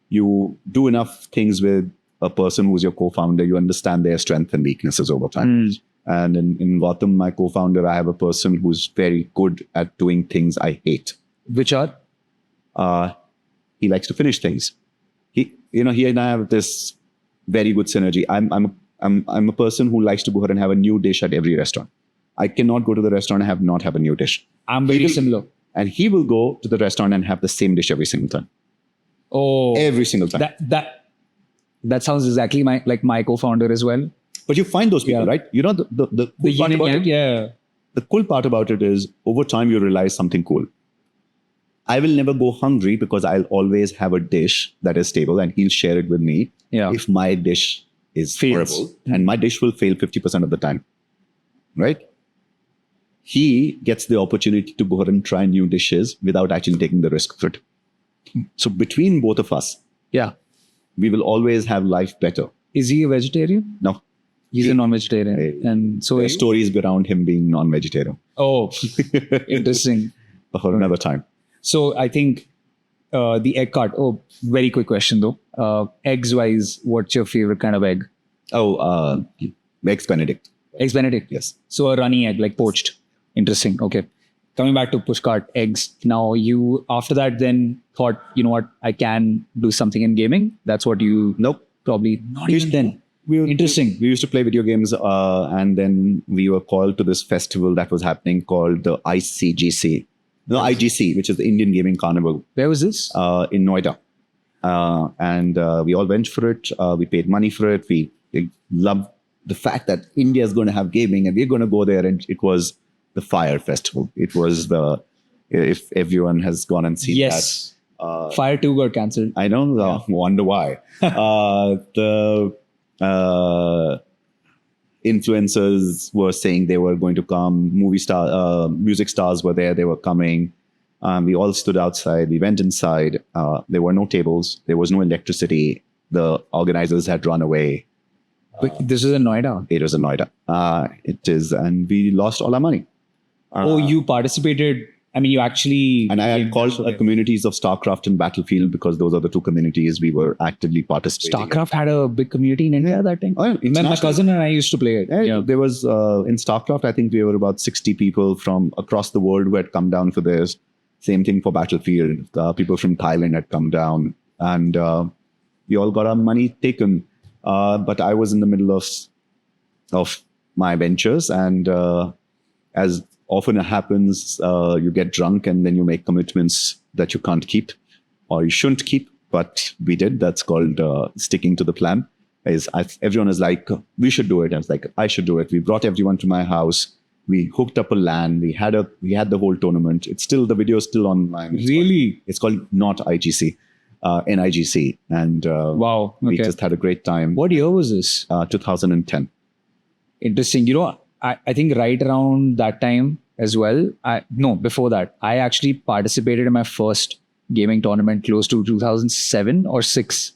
Speaker 4: you do enough things with a person who's your co-founder, you understand their strengths and weaknesses over time. And in Gautam, my co-founder, I have a person who's very good at doing things I hate.
Speaker 3: Which are?
Speaker 4: He likes to finish things. He and I have this very good synergy. I'm a person who likes to go ahead and have a new dish at every restaurant. I cannot go to the restaurant and not have a new dish.
Speaker 3: I'm very similar.
Speaker 4: And he will go to the restaurant and have the same dish every single time.
Speaker 3: Oh,
Speaker 4: every single time.
Speaker 3: That sounds exactly like my co-founder as well.
Speaker 4: But you find those people, right? You know the cool part about it. The cool part about it is over time you realize something cool. I will never go hungry because I'll always have a dish that is stable, and he'll share it with me. Yeah. If my dish is horrible, and my dish will fail 50% of the time, right? He gets the opportunity to go ahead and try new dishes without actually taking the risk of it. So between both of us, we will always have life better.
Speaker 3: Is he a vegetarian?
Speaker 4: No.
Speaker 3: He's a non-vegetarian. And so
Speaker 4: there are stories around him being non-vegetarian.
Speaker 3: Oh, interesting.
Speaker 4: For another time.
Speaker 3: So I think the egg cart. Oh, very quick question though. Eggs wise, what's your favorite kind of egg?
Speaker 4: Oh, Eggs Benedict.
Speaker 3: Eggs Benedict?
Speaker 4: Yes.
Speaker 3: So a runny egg, like poached. Interesting. Okay. Coming back to pushcart eggs. Now you, after that, then thought, you know what, I can do something in gaming. That's what you...
Speaker 4: Nope.
Speaker 3: Probably not even then. Interesting.
Speaker 4: We used to play video games and then we were called to this festival that was happening called the ICGC. No, IGC, which is the Indian Gaming Carnival.
Speaker 3: Where was this?
Speaker 4: In Noida. And we all went for it. We paid money for it. We loved the fact that India is going to have gaming and we're going to go there. And it was the Fire Festival. It was if everyone has gone and seen that.
Speaker 3: Fire 2 got cancelled.
Speaker 4: I don't wonder why. The influencers were saying they were going to come. Music stars were there. They were coming. We all stood outside. We went inside. There were no tables. There was no electricity. The organizers had run away.
Speaker 1: But this is in Noida.
Speaker 4: It was in Noida. It is, and we lost all our money.
Speaker 1: Oh, you participated. I mean, you actually.
Speaker 4: And I had called communities of StarCraft and Battlefield because those are the two communities we were actively participating in.
Speaker 1: StarCraft had a big community in India at that time.
Speaker 4: Oh, yeah,
Speaker 1: My cousin and I used to play it.
Speaker 4: Yeah. There was, in StarCraft, I think we were about 60 people from across the world who had come down for this. Same thing for Battlefield. People from Thailand had come down. And we all got our money taken. But I was in the middle of my ventures. And as often happens, you get drunk and then you make commitments that you can't keep or you shouldn't keep. But we did. That's called sticking to the plan. Everyone is like, we should do it. I was like, I should do it. We brought everyone to my house. We hooked up a LAN. We had the whole tournament. It's still, the video is still online. It's called Not IGC, NIGC. And
Speaker 1: wow. Okay.
Speaker 4: We just had a great time.
Speaker 1: What year was this?
Speaker 4: 2010.
Speaker 1: Interesting. You know, I think right around that time as well. Before that, I actually participated in my first gaming tournament close to 2007 or 6.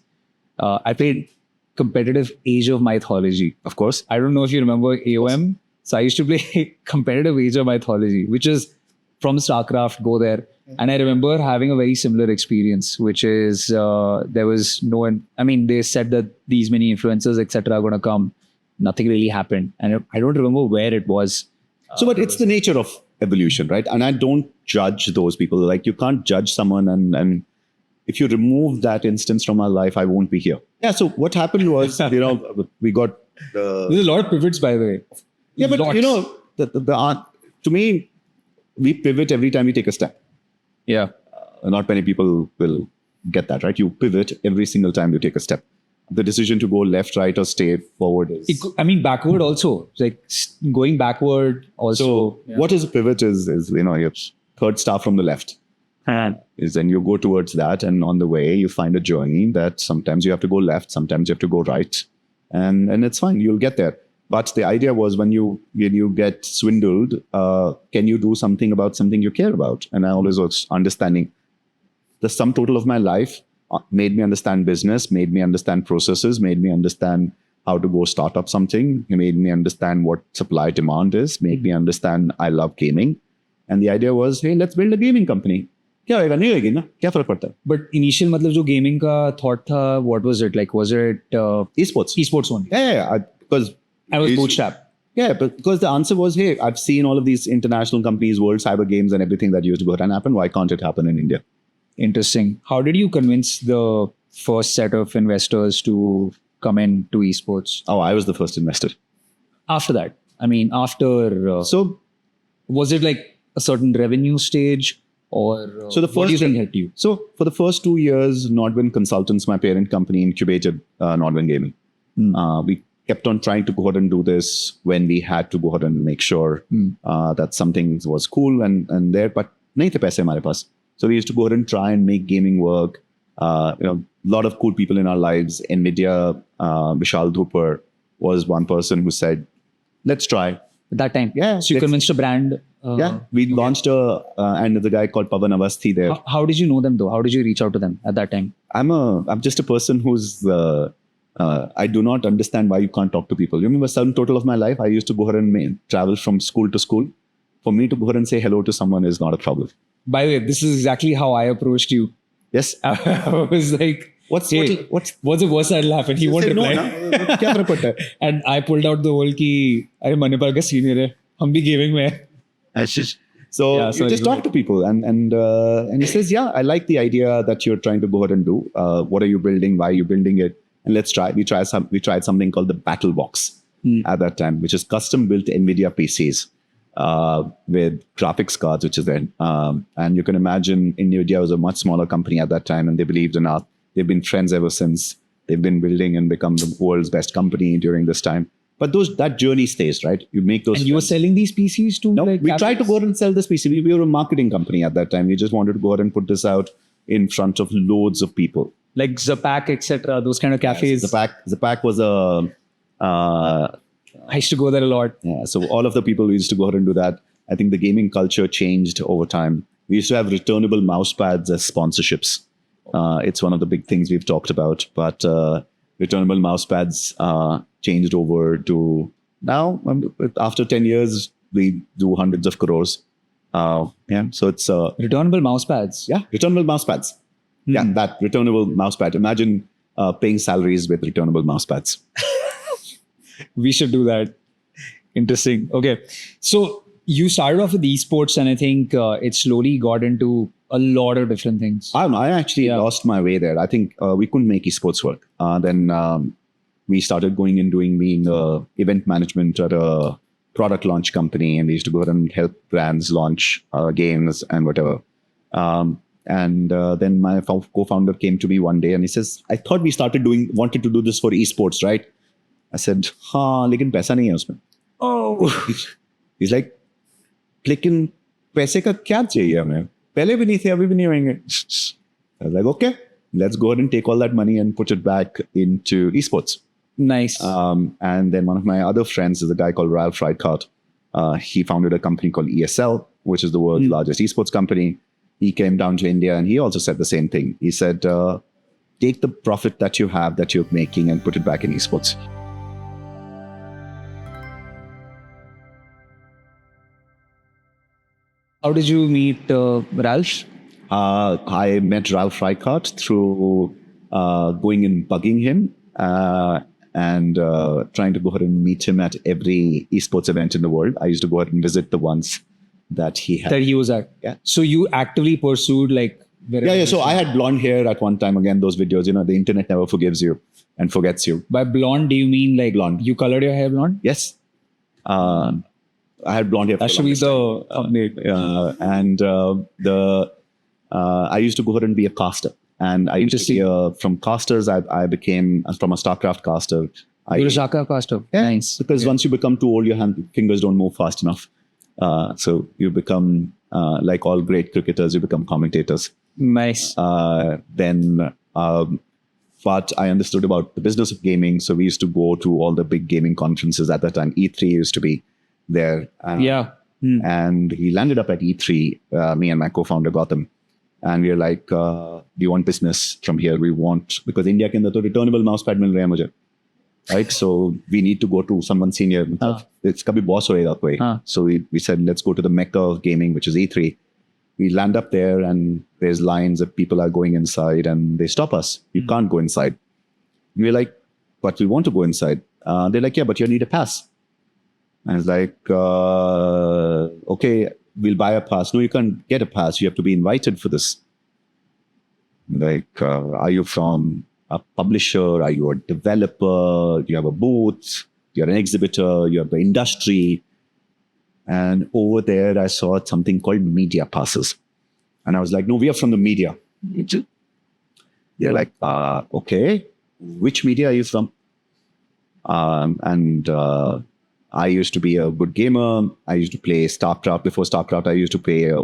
Speaker 1: I played competitive Age of Mythology.
Speaker 4: Of course.
Speaker 1: I don't know if you remember AOM. So I used to play competitive Age of Mythology, which is from StarCraft, go there. And I remember having a very similar experience, which is there was no one. I mean, they said that these many influencers, etc., are going to come. Nothing really happened. And I don't remember where it was.
Speaker 4: But it's the nature of evolution, right? And I don't judge those people. Like, you can't judge someone. And if you remove that instance from our life, I won't be here. Yeah. So what happened was, we got
Speaker 1: there's a lot of pivots, by the way.
Speaker 4: Yeah, but to me, we pivot every time we take a step.
Speaker 1: Yeah.
Speaker 4: Not many people will get that, right? You pivot every single time you take a step. The decision to go left, right, or stay forward is...
Speaker 1: backward also. Like going backward also.
Speaker 4: So what is a pivot is your third star from the left. Is then you go towards that, and on the way you find a journey that sometimes you have to go left, sometimes you have to go right. And it's fine, you'll get there. But the idea was when you get swindled, can you do something about something you care about? And I always was understanding the sum total of my life made me understand business, made me understand processes, made me understand how to go start up something. It made me understand what supply demand is, made me understand I love gaming. And the idea was, hey, let's build a gaming company. क्या होएगा नहीं होएगी ना क्या फर्क पड़ता है
Speaker 1: but initial मतलब जो gaming का thought था what was it like was it esports only
Speaker 4: because
Speaker 1: I was bootstrap
Speaker 4: but because the answer was hey I've seen all of these international companies world cyber games and everything that used to go ahead and happen why can't it happen in India.
Speaker 1: Interesting. How did you convince the first set of investors to come into esports?
Speaker 4: I was the first investor.
Speaker 1: After that so was it like a certain revenue stage or
Speaker 4: so the first
Speaker 1: what do you think helped you?
Speaker 4: So for the first 2 years, NODWIN Consultants, my parent company, incubated NODWIN Gaming. We kept on trying to go ahead and do this when we had to go ahead and make sure that something was cool and there, but nahi the paise hamare paas. So we used to go ahead and try and make gaming work. A lot of cool people in our lives. NVIDIA, Vishal Dhupar was one person who said, let's try.
Speaker 1: At that time?
Speaker 4: Yeah.
Speaker 1: So you convinced a brand?
Speaker 4: We launched and there's a guy called Pavan Avasthi there.
Speaker 1: How did you know them though? How did you reach out to them at that time?
Speaker 4: I'm just a person who's, I do not understand why you can't talk to people. You remember some total of my life, I used to go ahead and travel from school to school. For me to go ahead and say hello to someone is not a problem.
Speaker 1: By the way, this is exactly how I approached you.
Speaker 4: Yes.
Speaker 1: I was like, what's the worst that'll happen? He won't reply. And I pulled out the whole ki, Arey Manipal ka senior hai. Hum bhi gaming mein hai.
Speaker 4: So you just talk to people and he says, yeah, I like the idea that you're trying to go ahead and do. What are you building? Why are you building it? And let's try. We tried something called the Battle Box at that time, which is custom built NVIDIA PCs with graphics cards, which is there. And you can imagine NVIDIA was a much smaller company at that time and they believed in us. They've been friends ever since. They've been building and become the world's best company during this time. But that journey stays, right? You make those.
Speaker 1: And you were selling these PCs to?
Speaker 4: No, we tried to go ahead and sell this PC. We were a marketing company at that time. We just wanted to go ahead and put this out in front of loads of people.
Speaker 1: Like Zapac, etc. Those kind of cafes.
Speaker 4: Yes, Zapac was
Speaker 1: I used to go there a lot.
Speaker 4: Yeah, so all of the people who used to go ahead and do that. I think the gaming culture changed over time. We used to have returnable mouse pads as sponsorships. It's one of the big things we've talked about. But returnable mouse pads changed over to now. After 10 years, we do hundreds of crores. So it's
Speaker 1: Returnable mouse pads.
Speaker 4: returnable mouse pads. Yeah, that returnable mouse pad. Imagine paying salaries with returnable mouse pads.
Speaker 1: We should do that. Interesting. Okay. So you started off with esports, and I think it slowly got into a lot of different things.
Speaker 4: I don't know. I actually lost my way there. I think we couldn't make esports work. Then we started going and doing event management at a product launch company, and we used to go ahead and help brands launch games and whatever. Then my co-founder came to me one day and he says, I thought we wanted to do this for esports, right? I said, हाँ, लेकिन पैसा नहीं है उसमें.
Speaker 1: Oh.
Speaker 4: He's like, लेकिन पैसे का क्या चाहिए हमें? पहले भी नहीं थे, अभी भी नहीं होंगे. I was like, okay, let's go ahead and take all that money and put it back into esports.
Speaker 1: Nice.
Speaker 4: And then one of my other friends is a guy called Ralph Reichardt. He founded a company called ESL, which is the world's largest esports company. He came down to India and he also said the same thing. He said, take the profit that you have, that you're making, and put it back in esports.
Speaker 1: How did you meet Ralph?
Speaker 4: I met Ralph Reichardt through going and bugging him and trying to go ahead and meet him at every esports event in the world. I used to go ahead and visit the ones that he had.
Speaker 1: That he was at.
Speaker 4: Yeah.
Speaker 1: So you actively pursued like...
Speaker 4: Yeah. So I had blonde hair at one time. Again, those videos, the internet never forgives you and forgets you.
Speaker 1: By blonde, do you mean like
Speaker 4: blonde?
Speaker 1: You colored your hair blonde?
Speaker 4: Yes. I had blonde hair.
Speaker 1: That should be the
Speaker 4: thumbnail. I used to go ahead and be a caster. And I used to be from casters, I became from a StarCraft caster.
Speaker 1: You're a StarCraft caster.
Speaker 4: Yeah,
Speaker 1: nice.
Speaker 4: Because once you become too old, your fingers don't move fast enough. So you become, like all great cricketers, you become commentators.
Speaker 1: Nice.
Speaker 4: But I understood about the business of gaming. So we used to go to all the big gaming conferences at that time. E3 used to be there. And he landed up at E3, me and my co-founder Gautam. And we were like, do you want business from here? We want, because India ke andar to returnable mousepad mil rahe hain mujhe. Right? So we need to go to someone senior. It's kabhi boss hoega koi. So we said, let's go to the Mecca of gaming, which is E3. We land up there and there's lines of people are going inside and they stop us. You can't go inside. We're like, but we want to go inside. They're like, yeah, but you need a pass. And it's like, okay, we'll buy a pass. No, you can't get a pass. You have to be invited for this. Like, are you from a publisher? Are you a developer? Do you have a booth? You're an exhibitor. You have the industry. And over there, I saw something called media passes. And I was like, no, we are from the media. They're like, okay, which media are you from? I used to be a good gamer. I used to play StarCraft. Before StarCraft, I used to play a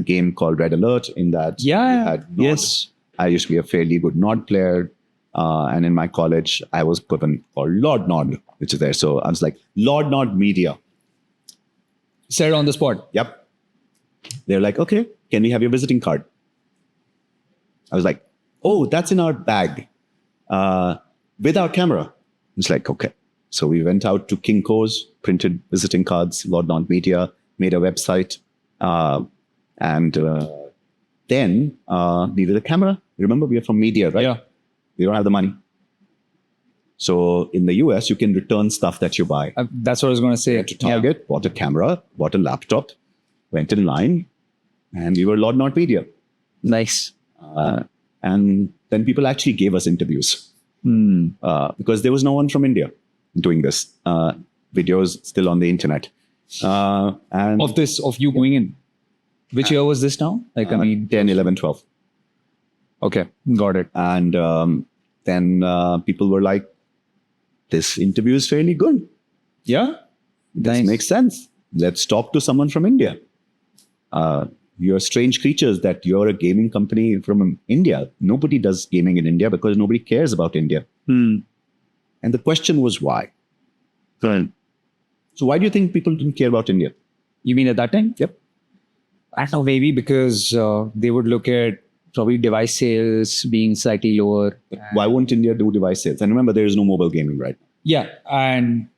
Speaker 4: game called Red Alert. In that,
Speaker 1: yes,
Speaker 4: I used to be a fairly good Nod player. And in my college, I was given called Lord Nod, which is there. So I was like, Lord Nod Media.
Speaker 1: Said on the spot.
Speaker 4: Yep. They're like, okay, can we have your visiting card? I was like, oh, that's in our bag with our camera. It's like, okay. So we went out to Kinko's, printed visiting cards, Lord Nod Media, made a website, and then needed a camera. Remember, we are from media, right?
Speaker 1: Yeah.
Speaker 4: We don't have the money. So in the US, you can return stuff that you buy.
Speaker 1: That's what I was going to say.
Speaker 4: Went to Target, bought a camera, bought a laptop, went in line, and we were Lord Nod Media.
Speaker 1: Nice.
Speaker 4: And then people actually gave us interviews because there was no one from India doing this. Videos still on the internet. And
Speaker 1: of you going in. Which year was this now? Like,
Speaker 4: 10, 11, 12.
Speaker 1: Okay, got it.
Speaker 4: And then people were like, this interview is fairly good.
Speaker 1: Yeah?
Speaker 4: This makes sense. Let's talk to someone from India. You're strange creatures that you're a gaming company from India. Nobody does gaming in India because nobody cares about India. And the question was why?
Speaker 1: Right.
Speaker 4: So why do you think people didn't care about India?
Speaker 1: You mean at that time?
Speaker 4: Yep.
Speaker 1: I don't know, maybe because they would look at probably device sales being slightly lower.
Speaker 4: Why won't India do device sales? And remember, there is no mobile gaming right now.
Speaker 1: Yeah, and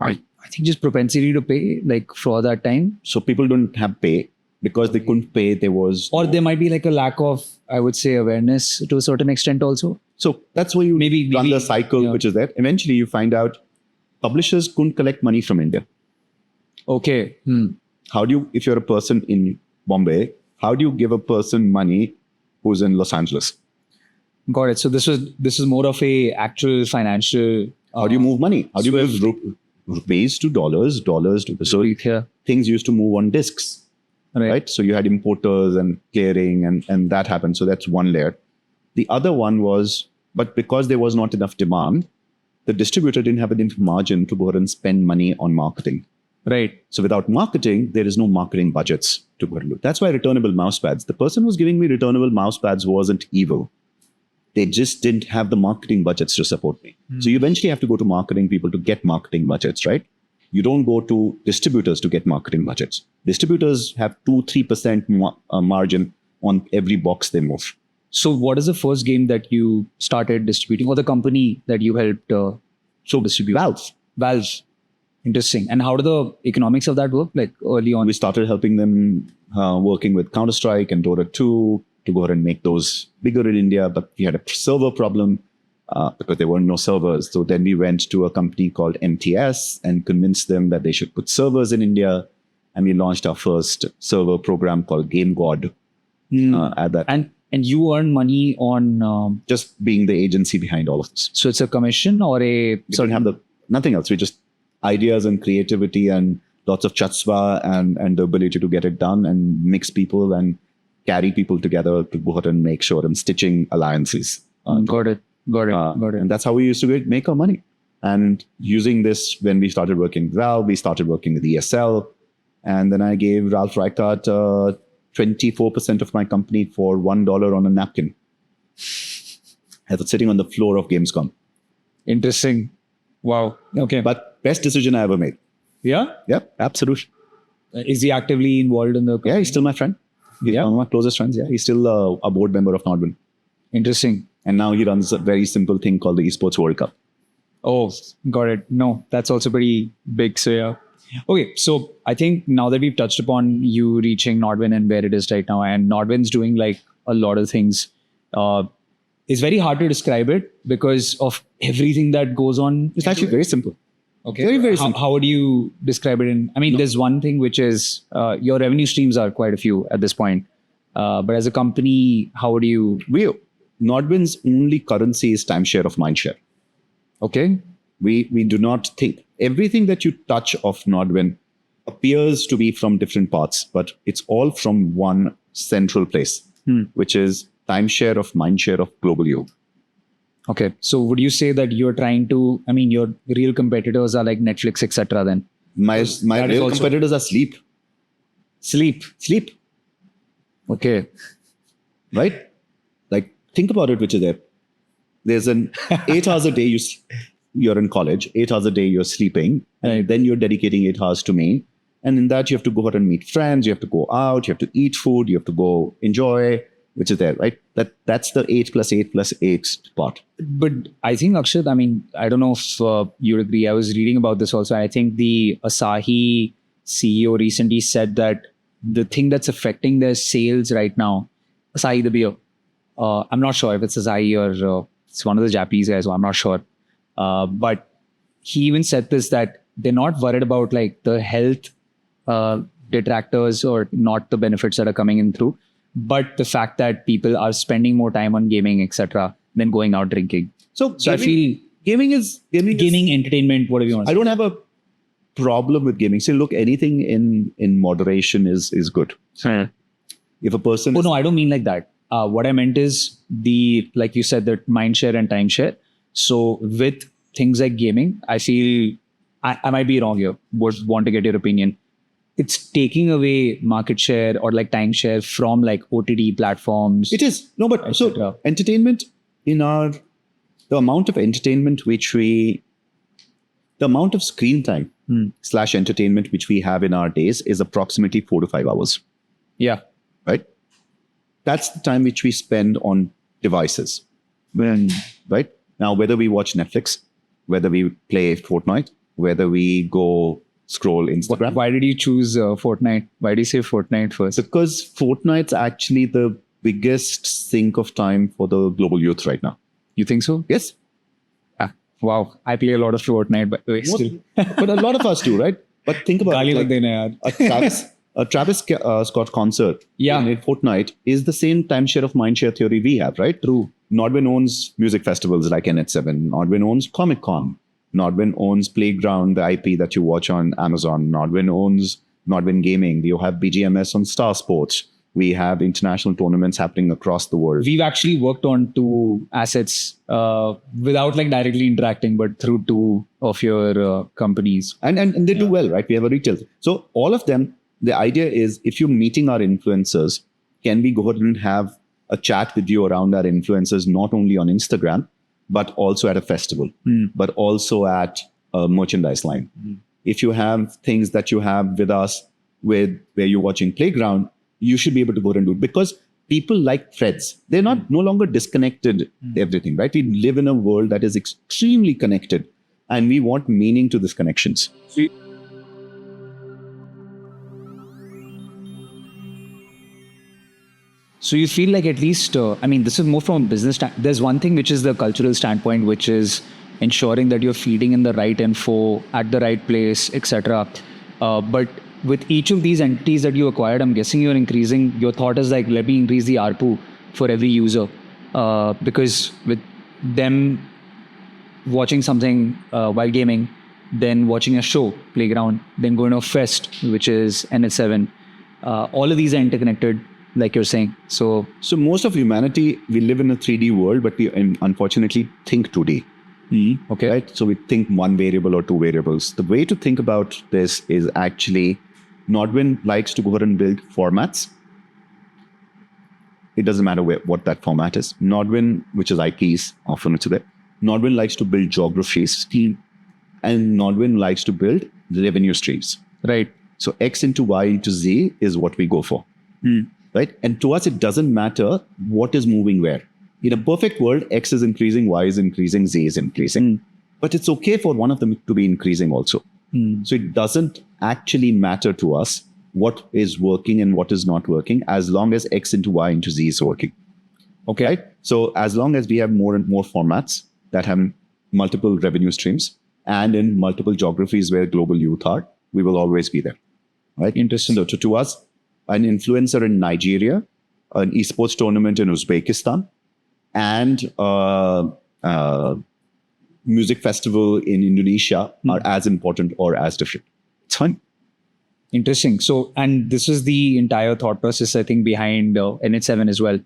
Speaker 1: I think just propensity to pay like for that time,
Speaker 4: So people don't have pay because they couldn't pay. There was,
Speaker 1: or there might be like a lack of, I would say, awareness to a certain extent also.
Speaker 4: so that's where you
Speaker 1: Maybe-
Speaker 4: run the cycle,
Speaker 1: yeah.
Speaker 4: which is that eventually you find out publishers couldn't collect money from India.
Speaker 1: Okay.
Speaker 4: How do you, if you're a person in Bombay, how do you give a person money who's in Los Angeles?
Speaker 1: Got it. So this is more of a actual financial.
Speaker 4: How do you move money? How do you move rupees to dollars to, so
Speaker 1: here,
Speaker 4: things used to move on discs,
Speaker 1: right?
Speaker 4: right? So you had importers and clearing and that happened. So that's one layer. The other one was, but because there was not enough demand, the distributor didn't have enough margin to go ahead and spend money on marketing.
Speaker 1: Right.
Speaker 4: So without marketing, there is no marketing budgets to go ahead and do. That's why returnable mouse pads. The person who's giving me returnable mouse pads wasn't evil. They just didn't have the marketing budgets to support me. So you eventually have to go to marketing people to get marketing budgets, right? You don't go to distributors to get marketing budgets. Distributors have 2-3% margin on every box they move.
Speaker 1: So what is the first game that you started distributing, or the company that you helped distribute? Valve. Interesting. And how do the economics of that work? Like early on,
Speaker 4: We started helping them working with Counter-Strike and Dota 2 to go ahead and make those bigger in India. But we had a server problem because there were no servers. So then we went to a company called MTS and convinced them that they should put servers in India. And we launched our first server program called Game God at that.
Speaker 1: and you earn money on.
Speaker 4: Just being the agency behind all of this.
Speaker 1: So it's a commission or a.
Speaker 4: We don't have nothing else. We just ideas and creativity and lots of chutzpah and the ability to get it done and mix people and carry people together to go ahead and make sure and stitching alliances.
Speaker 1: Got it.
Speaker 4: And that's how we used to make our money. And using this, when we started working with Valve, we started working with ESL. And then I gave Ralph Reichart 24% of my company for $1 on a napkin. I was sitting on the floor of Gamescom.
Speaker 1: Interesting. Wow. Okay.
Speaker 4: But best decision I ever made.
Speaker 1: Yeah.
Speaker 4: Yep, absolutely.
Speaker 1: Is he actively involved in the?
Speaker 4: Yeah, he's still my friend. He's one of my closest friends. Yeah, he's still a board member of NODWIN.
Speaker 1: Interesting.
Speaker 4: And now he runs a very simple thing called the Esports World Cup.
Speaker 1: Oh, got it. No, that's also pretty big. So yeah. Okay, so I think now that we've touched upon you reaching NODWIN and where it is right now, and NODWIN's doing like a lot of things, it's very hard to describe it because of everything that goes on.
Speaker 4: It's actually very simple.
Speaker 1: Okay.
Speaker 4: Very, very simple.
Speaker 1: How would you describe it? There's one thing which is your revenue streams are quite a few at this point. But as a company, how would you?
Speaker 4: NODWIN's only currency is timeshare of mindshare.
Speaker 1: Okay.
Speaker 4: We do not think everything that you touch of NODWIN appears to be from different parts, but it's all from one central place, which is timeshare of mindshare of global you.
Speaker 1: Okay. So would you say that you're trying to, your real competitors are like Netflix, etc. then?
Speaker 4: My real competitors are sleep.
Speaker 1: Sleep. Okay.
Speaker 4: Right? Like, think about it, which is there. There's an 8 hours a day you're in college, 8 hours a day you're sleeping, and then you're dedicating 8 hours to me. And in that, you have to go out and meet friends, you have to go out, you have to eat food, you have to go enjoy, which is there, right? That's the 8 plus 8 plus 8 part.
Speaker 1: But I think, Akshat, I don't know if you agree. I was reading about this also. I think the Asahi CEO recently said that the thing that's affecting their sales right now, Asahi the beer, I'm not sure if it's Asahi or it's one of the Japanese guys, so I'm not sure. But he even said this, that they're not worried about like the health detractors or not the benefits that are coming in through, but the fact that people are spending more time on gaming, etc., than going out drinking. So I feel
Speaker 4: gaming is
Speaker 1: entertainment, whatever you want.
Speaker 4: I don't have a problem with gaming. So look, anything in moderation is good. If a person
Speaker 1: no, I don't mean like that. What I meant is like you said, that mindshare and timeshare. So with things like gaming, I feel I might be wrong here. Would want to get your opinion. It's taking away market share or like timeshare from like OTT platforms.
Speaker 4: It is. No, but so entertainment the amount of entertainment the amount of screen time / entertainment which we have in our days is approximately 4 to 5 hours.
Speaker 1: Yeah.
Speaker 4: Right? that's the time which we spend on devices. Right? Now, whether we watch Netflix, whether we play Fortnite, whether we go scroll Instagram.
Speaker 1: Why did you choose Fortnite? Why do you say Fortnite first?
Speaker 4: Because Fortnite's actually the biggest sink of time for the global youth right now.
Speaker 1: You think so?
Speaker 4: Yes.
Speaker 1: Wow. I play a lot of Fortnite, by the way. Still.
Speaker 4: But a lot of us do, right? But think about
Speaker 1: Gaali
Speaker 4: it.
Speaker 1: mat dena yaar.
Speaker 4: A Travis Scott concert
Speaker 1: Yeah.
Speaker 4: in Fortnite is the same timeshare of mindshare theory we have, right?
Speaker 1: True.
Speaker 4: NODWIN owns music festivals like NH7. NODWIN owns Comic-Con. NODWIN owns Playground, the IP that you watch on Amazon. NODWIN owns NODWIN Gaming. You have BGMS on Star Sports. We have international tournaments happening across the world.
Speaker 1: We've actually worked on 2 assets without like directly interacting, but through 2 of your companies.
Speaker 4: And they do well, right? We have a retail. So all of them, the idea is if you're meeting our influencers, can we go ahead and have a chat with you around our influencers, not only on Instagram, but also at a festival, but also at a merchandise line. If you have things that you have with us where you're watching Playground, you should be able to go and do it because people like threads. They're no longer disconnected everything, right? We live in a world that is extremely connected and we want meaning to these connections.
Speaker 1: So you feel like at least, this is more from a business. There's one thing which is the cultural standpoint, which is ensuring that you're feeding in the right info at the right place, etc. But with each of these entities that you acquired, I'm guessing you're increasing. Your thought is like, let me increase the ARPU for every user, because with them watching something while gaming, then watching a show, Playground, then going to a fest, which is NH7. All of these are interconnected, like you're saying. So
Speaker 4: most of humanity, we live in a 3D world, but we unfortunately think 2D.
Speaker 1: Okay.
Speaker 4: Right? So we think one variable or 2 variables. The way to think about this is actually NODWIN likes to go ahead and build formats. It doesn't matter what that format is. NODWIN, which is IPs, often it's there. NODWIN likes to build geographies. And NODWIN likes to build revenue streams.
Speaker 1: Right.
Speaker 4: So X into Y into Z is what we go for. Right? And to us, it doesn't matter what is moving where. In a perfect world, X is increasing, Y is increasing, Z is increasing. But it's okay for one of them to be increasing also. So it doesn't actually matter to us what is working and what is not working as long as X into Y into Z is working.
Speaker 1: Okay.
Speaker 4: Right? So as long as we have more and more formats that have multiple revenue streams and in multiple geographies where global youth are, we will always be there. Right?
Speaker 1: Interesting.
Speaker 4: So to us, an influencer in Nigeria, an esports tournament in Uzbekistan, and music festival in Indonesia are as important or as different. It's fun.
Speaker 1: Interesting. So, and this is the entire thought process, I think, behind NH7 as well,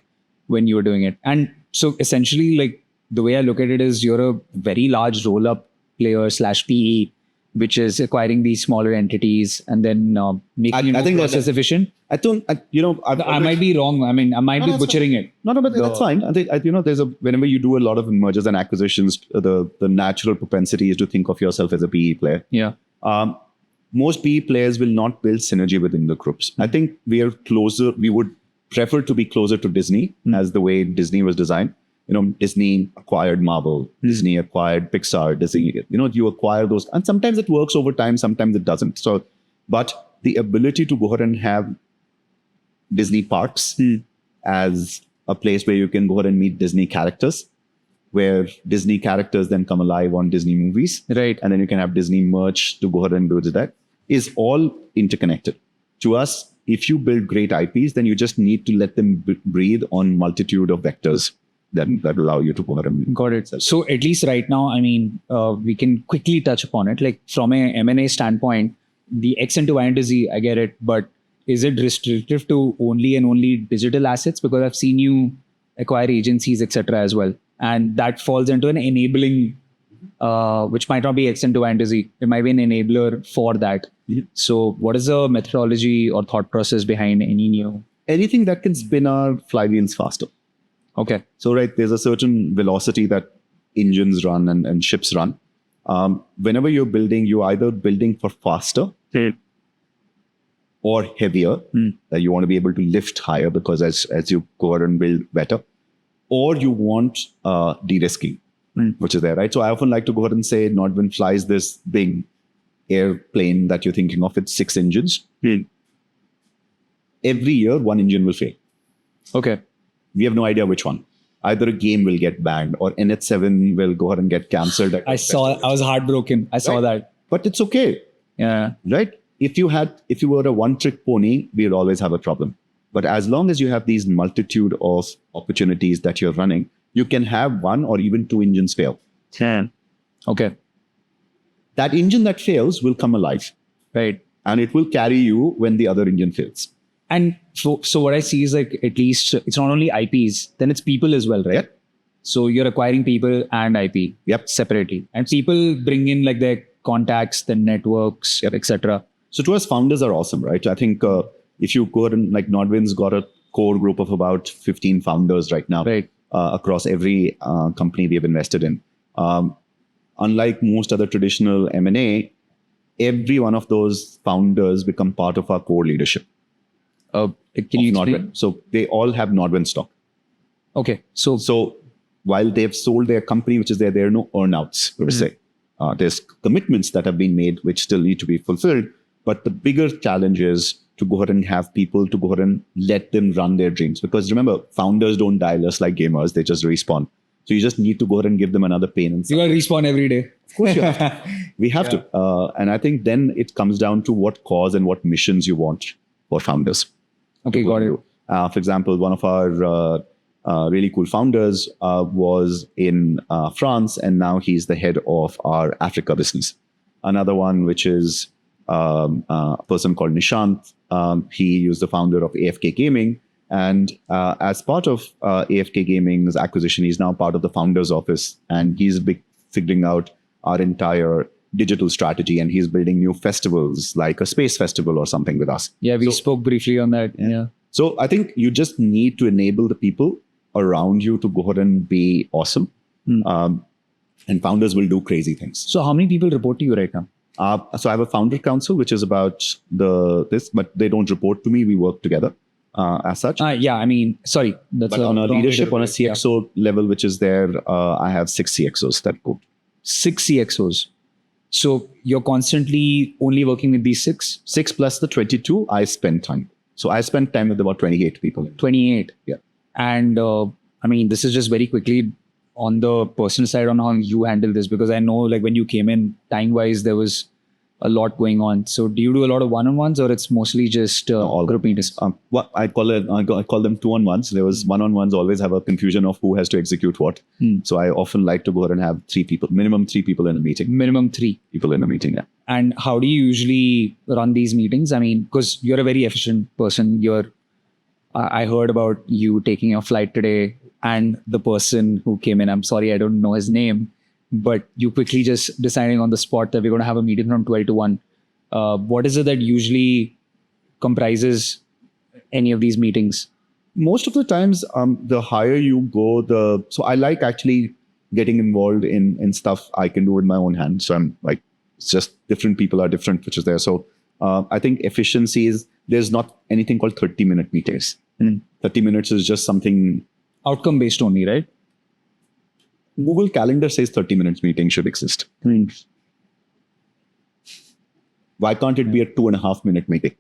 Speaker 1: when you were doing it. And so essentially, like the way I look at it is you're a very large roll-up player / PE, which is acquiring these smaller entities and then making it more process efficient.
Speaker 4: I
Speaker 1: might be wrong. I might be butchering it.
Speaker 4: No, but that's fine. I think, there's whenever you do a lot of mergers and acquisitions, the natural propensity is to think of yourself as a PE player.
Speaker 1: Yeah.
Speaker 4: Most PE players will not build synergy within the groups. I think we are closer. We would prefer to be closer to Disney as the way Disney was designed. Disney acquired Marvel, Disney acquired Pixar, Disney, you acquire those. And sometimes it works over time, sometimes it doesn't. So, but the ability to go ahead and have Disney parks as a place where you can go ahead and meet Disney characters, where Disney characters then come alive on Disney movies.
Speaker 1: Right.
Speaker 4: And then you can have Disney merch to go ahead and do that, is all interconnected. To us, if you build great IPs, then you just need to let them breathe on multitude of vectors that allow you to go ahead and...
Speaker 1: Got it. So at least right now, we can quickly touch upon it. Like from a M&A standpoint, the X into Y into Z, I get it, but is it restrictive to only digital assets? Because I've seen you acquire agencies, etc. as well. And that falls into an enabling, which might not be X into Y into Z. It might be an enabler for that. So what is the methodology or thought process behind any new?
Speaker 4: Anything that can spin our flywheels faster.
Speaker 1: Okay.
Speaker 4: So, right, there's a certain velocity that engines run and ships run. Whenever you're building, you're either building for faster or heavier, that you want to be able to lift higher because as you go out and build better, or you want de-risking, which is there, right? So I often like to go ahead and say NODWIN flies this big airplane that you're thinking of with 6 engines. Every year, one engine will fail.
Speaker 1: Okay.
Speaker 4: We have no idea which one. Either a game will get banned or NH7 will go ahead and get cancelled.
Speaker 1: I was heartbroken. I saw that.
Speaker 4: But it's okay.
Speaker 1: Yeah.
Speaker 4: Right? If you were a one-trick pony, we'd always have a problem. But as long as you have these multitude of opportunities that you're running, you can have 1 or even 2 engines fail.
Speaker 1: Okay.
Speaker 4: That engine that fails will come alive.
Speaker 1: Right.
Speaker 4: And it will carry you when the other engine fails.
Speaker 1: And so what I see is like, at least it's not only IPs, then it's people as well, right?
Speaker 4: Yep.
Speaker 1: So you're acquiring people and IP separately. And people bring in like their contacts, their networks, etc.
Speaker 4: So to us, founders are awesome, right? I think if you go ahead and like NODWIN's got a core group of about 15 founders right now,
Speaker 1: right,
Speaker 4: across every company we have invested in. Unlike most other traditional M&A, every one of those founders become part of our core leadership.
Speaker 1: Can you explain?
Speaker 4: So they all have NODWIN stock.
Speaker 1: Okay. So
Speaker 4: while they've sold their company, which is there are no earnouts, per se. There's commitments that have been made, which still need to be fulfilled. But the bigger challenge is to go ahead and have people to go ahead and let them run their dreams. Because remember, founders don't dial us like gamers. They just respawn. So you just need to go ahead and give them another pain. And
Speaker 1: you got to respawn every day.
Speaker 4: Of course you have to. We have to. And I think then it comes down to what cause and what missions you want for founders.
Speaker 1: Okay, got it.
Speaker 4: For example, one of our really cool founders was in France, and now he's the head of our Africa business. Another one, which is a person called Nishant. He was the founder of AFK Gaming. And as part of AFK Gaming's acquisition, he's now part of the founder's office. And he's figuring out our entire digital strategy. And he's building new festivals like a space festival or something with us.
Speaker 1: Yeah, we spoke briefly on that. Yeah.
Speaker 4: So I think you just need to enable the people around you to go ahead and be awesome. And founders will do crazy things.
Speaker 1: So how many people report to you right now?
Speaker 4: So I have a founder council, which is about this, but they don't report to me. We work together as such.
Speaker 1: Yeah, I mean, sorry.
Speaker 4: That's on a leadership, on a CXO level, which is there, I have 6 CXOs that go.
Speaker 1: 6 CXOs. So you're constantly only working with these 6?
Speaker 4: 6 plus the 22 I spend time. So I spend time with about 28 people.
Speaker 1: 28?
Speaker 4: Yeah.
Speaker 1: And I mean, this is just very quickly on the personal side on how you handle this, because I know like when you came in, time-wise, there was a lot going on. So do you do a lot of one-on-ones, or it's mostly just all group meetings?
Speaker 4: What I call them 2-on-1s. There was one-on-ones always have a confusion of who has to execute what. So I often like to go ahead and have 3 people, minimum 3 people in a meeting.
Speaker 1: Minimum 3
Speaker 4: people in a meeting. Yeah.
Speaker 1: And how do you usually run these meetings? I mean, because you're a very efficient person. I heard about you taking your flight today, and the person who came in, I'm sorry, I don't know his name, but you quickly just deciding on the spot that we're going to have a meeting from 12 to 1. What is it that usually comprises any of these meetings?
Speaker 4: Most of the times, the higher you go, so I like actually getting involved in stuff I can do with my own hands. So I'm like, it's just different people are different, which is there. So I think efficiency is, there's not anything called 30-minute meetings. 30 minutes is just something...
Speaker 1: Outcome based only, right?
Speaker 4: Google Calendar says 30 minutes meeting should exist. Why can't it be a 2.5 minute meeting?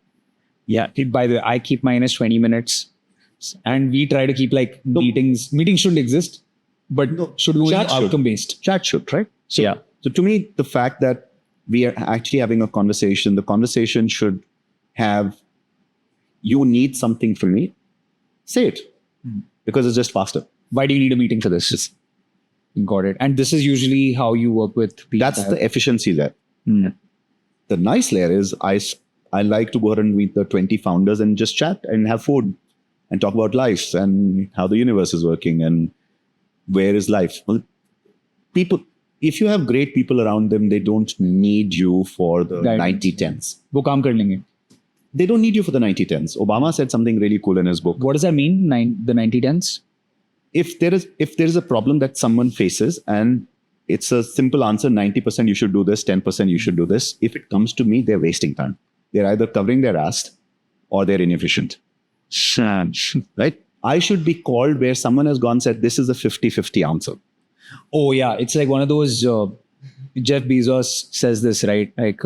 Speaker 1: Yeah. By the way, I keep mine as 20 minutes. And we try to keep like meetings. Meetings shouldn't exist, but should be outcome based.
Speaker 4: Chat should, right? So, yeah. So to me, the fact that we are actually having a conversation, the conversation should have, you need something from me, say it. Because it's just faster.
Speaker 1: Why do you need a meeting for this? Got it. And this is usually how you work with people.
Speaker 4: That's the efficiency layer. The nice layer is I like to go ahead and meet the 20 founders and just chat and have food and talk about life and how the universe is working and where is life. Well, people, if you have great people around them, they don't need you for the 90-10s.
Speaker 1: वो काम कर लेंगे.
Speaker 4: They don't need you for the 90-10s. Obama said something really cool in his book.
Speaker 1: What does that mean, the 90-10s?
Speaker 4: If there is a problem that someone faces and it's a simple answer, 90% you should do this, 10% you should do this. If it comes to me, they're wasting time. They're either covering their ass or they're inefficient. Right? I should be called where someone has gone said, this is a 50-50 answer.
Speaker 3: Oh yeah, it's like one of those. Jeff Bezos says this, right? Like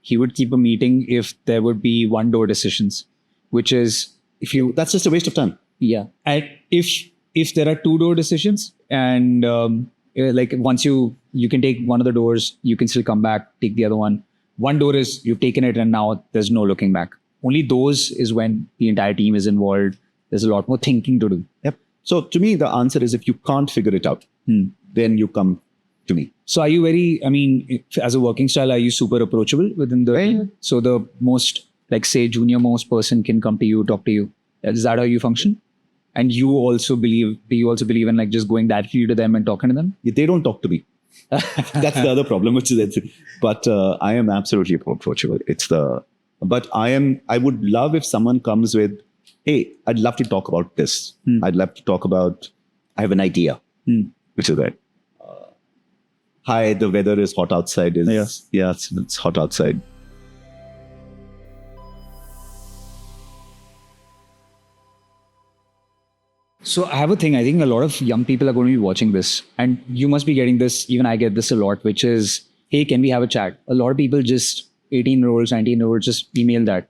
Speaker 3: he would keep a meeting if there would be one door decisions, which is if you
Speaker 4: That's just a waste of time.
Speaker 3: yeah, and if there are two door decisions and like once you can take one of the doors, you can still come back, take the other one. One door is you've taken it and now there's no looking back. Only those is when the entire team is involved. There's a lot more thinking to do.
Speaker 4: Yep. So to me, the answer is if you can't figure it out, then you come to me.
Speaker 3: So are you very, I mean, as a working style, are you super approachable within the team? So the most, like say, junior most person can come to you, talk to you. Is that how you function? And do you also believe in like just going directly to them and talking to them?
Speaker 4: They don't talk to me. That's the other problem, which is it. But I am absolutely approachable. But I would love if someone comes with, hey, I'd love to talk about this. I'd love to talk about, I have an idea, which is that. Hi, the weather is hot outside. It's hot outside.
Speaker 3: So I have a thing. I think a lot of young people are going to be watching this, and you must be getting this. Even I get this a lot, which is, hey, can we have a chat? A lot of people just 18-year-olds, 19-year-olds just email that.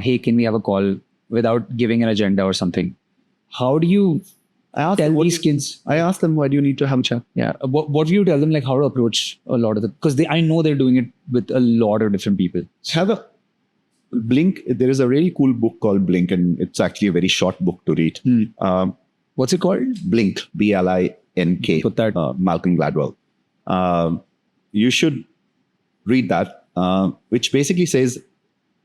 Speaker 3: Hey, can we have a call without giving an agenda or something? How do you tell these kids?
Speaker 4: I ask them, why do you need to have a chat?
Speaker 3: Yeah. What do you tell them, like how to approach a lot of them? Because I know they're doing it with a lot of different people.
Speaker 4: Have a Blink. There is a really cool book called Blink, and it's actually a very short book to read.
Speaker 3: What's it called?
Speaker 4: Blink, B-L-I-N-K.
Speaker 3: Put that.
Speaker 4: Malcolm Gladwell. You should read that, which basically says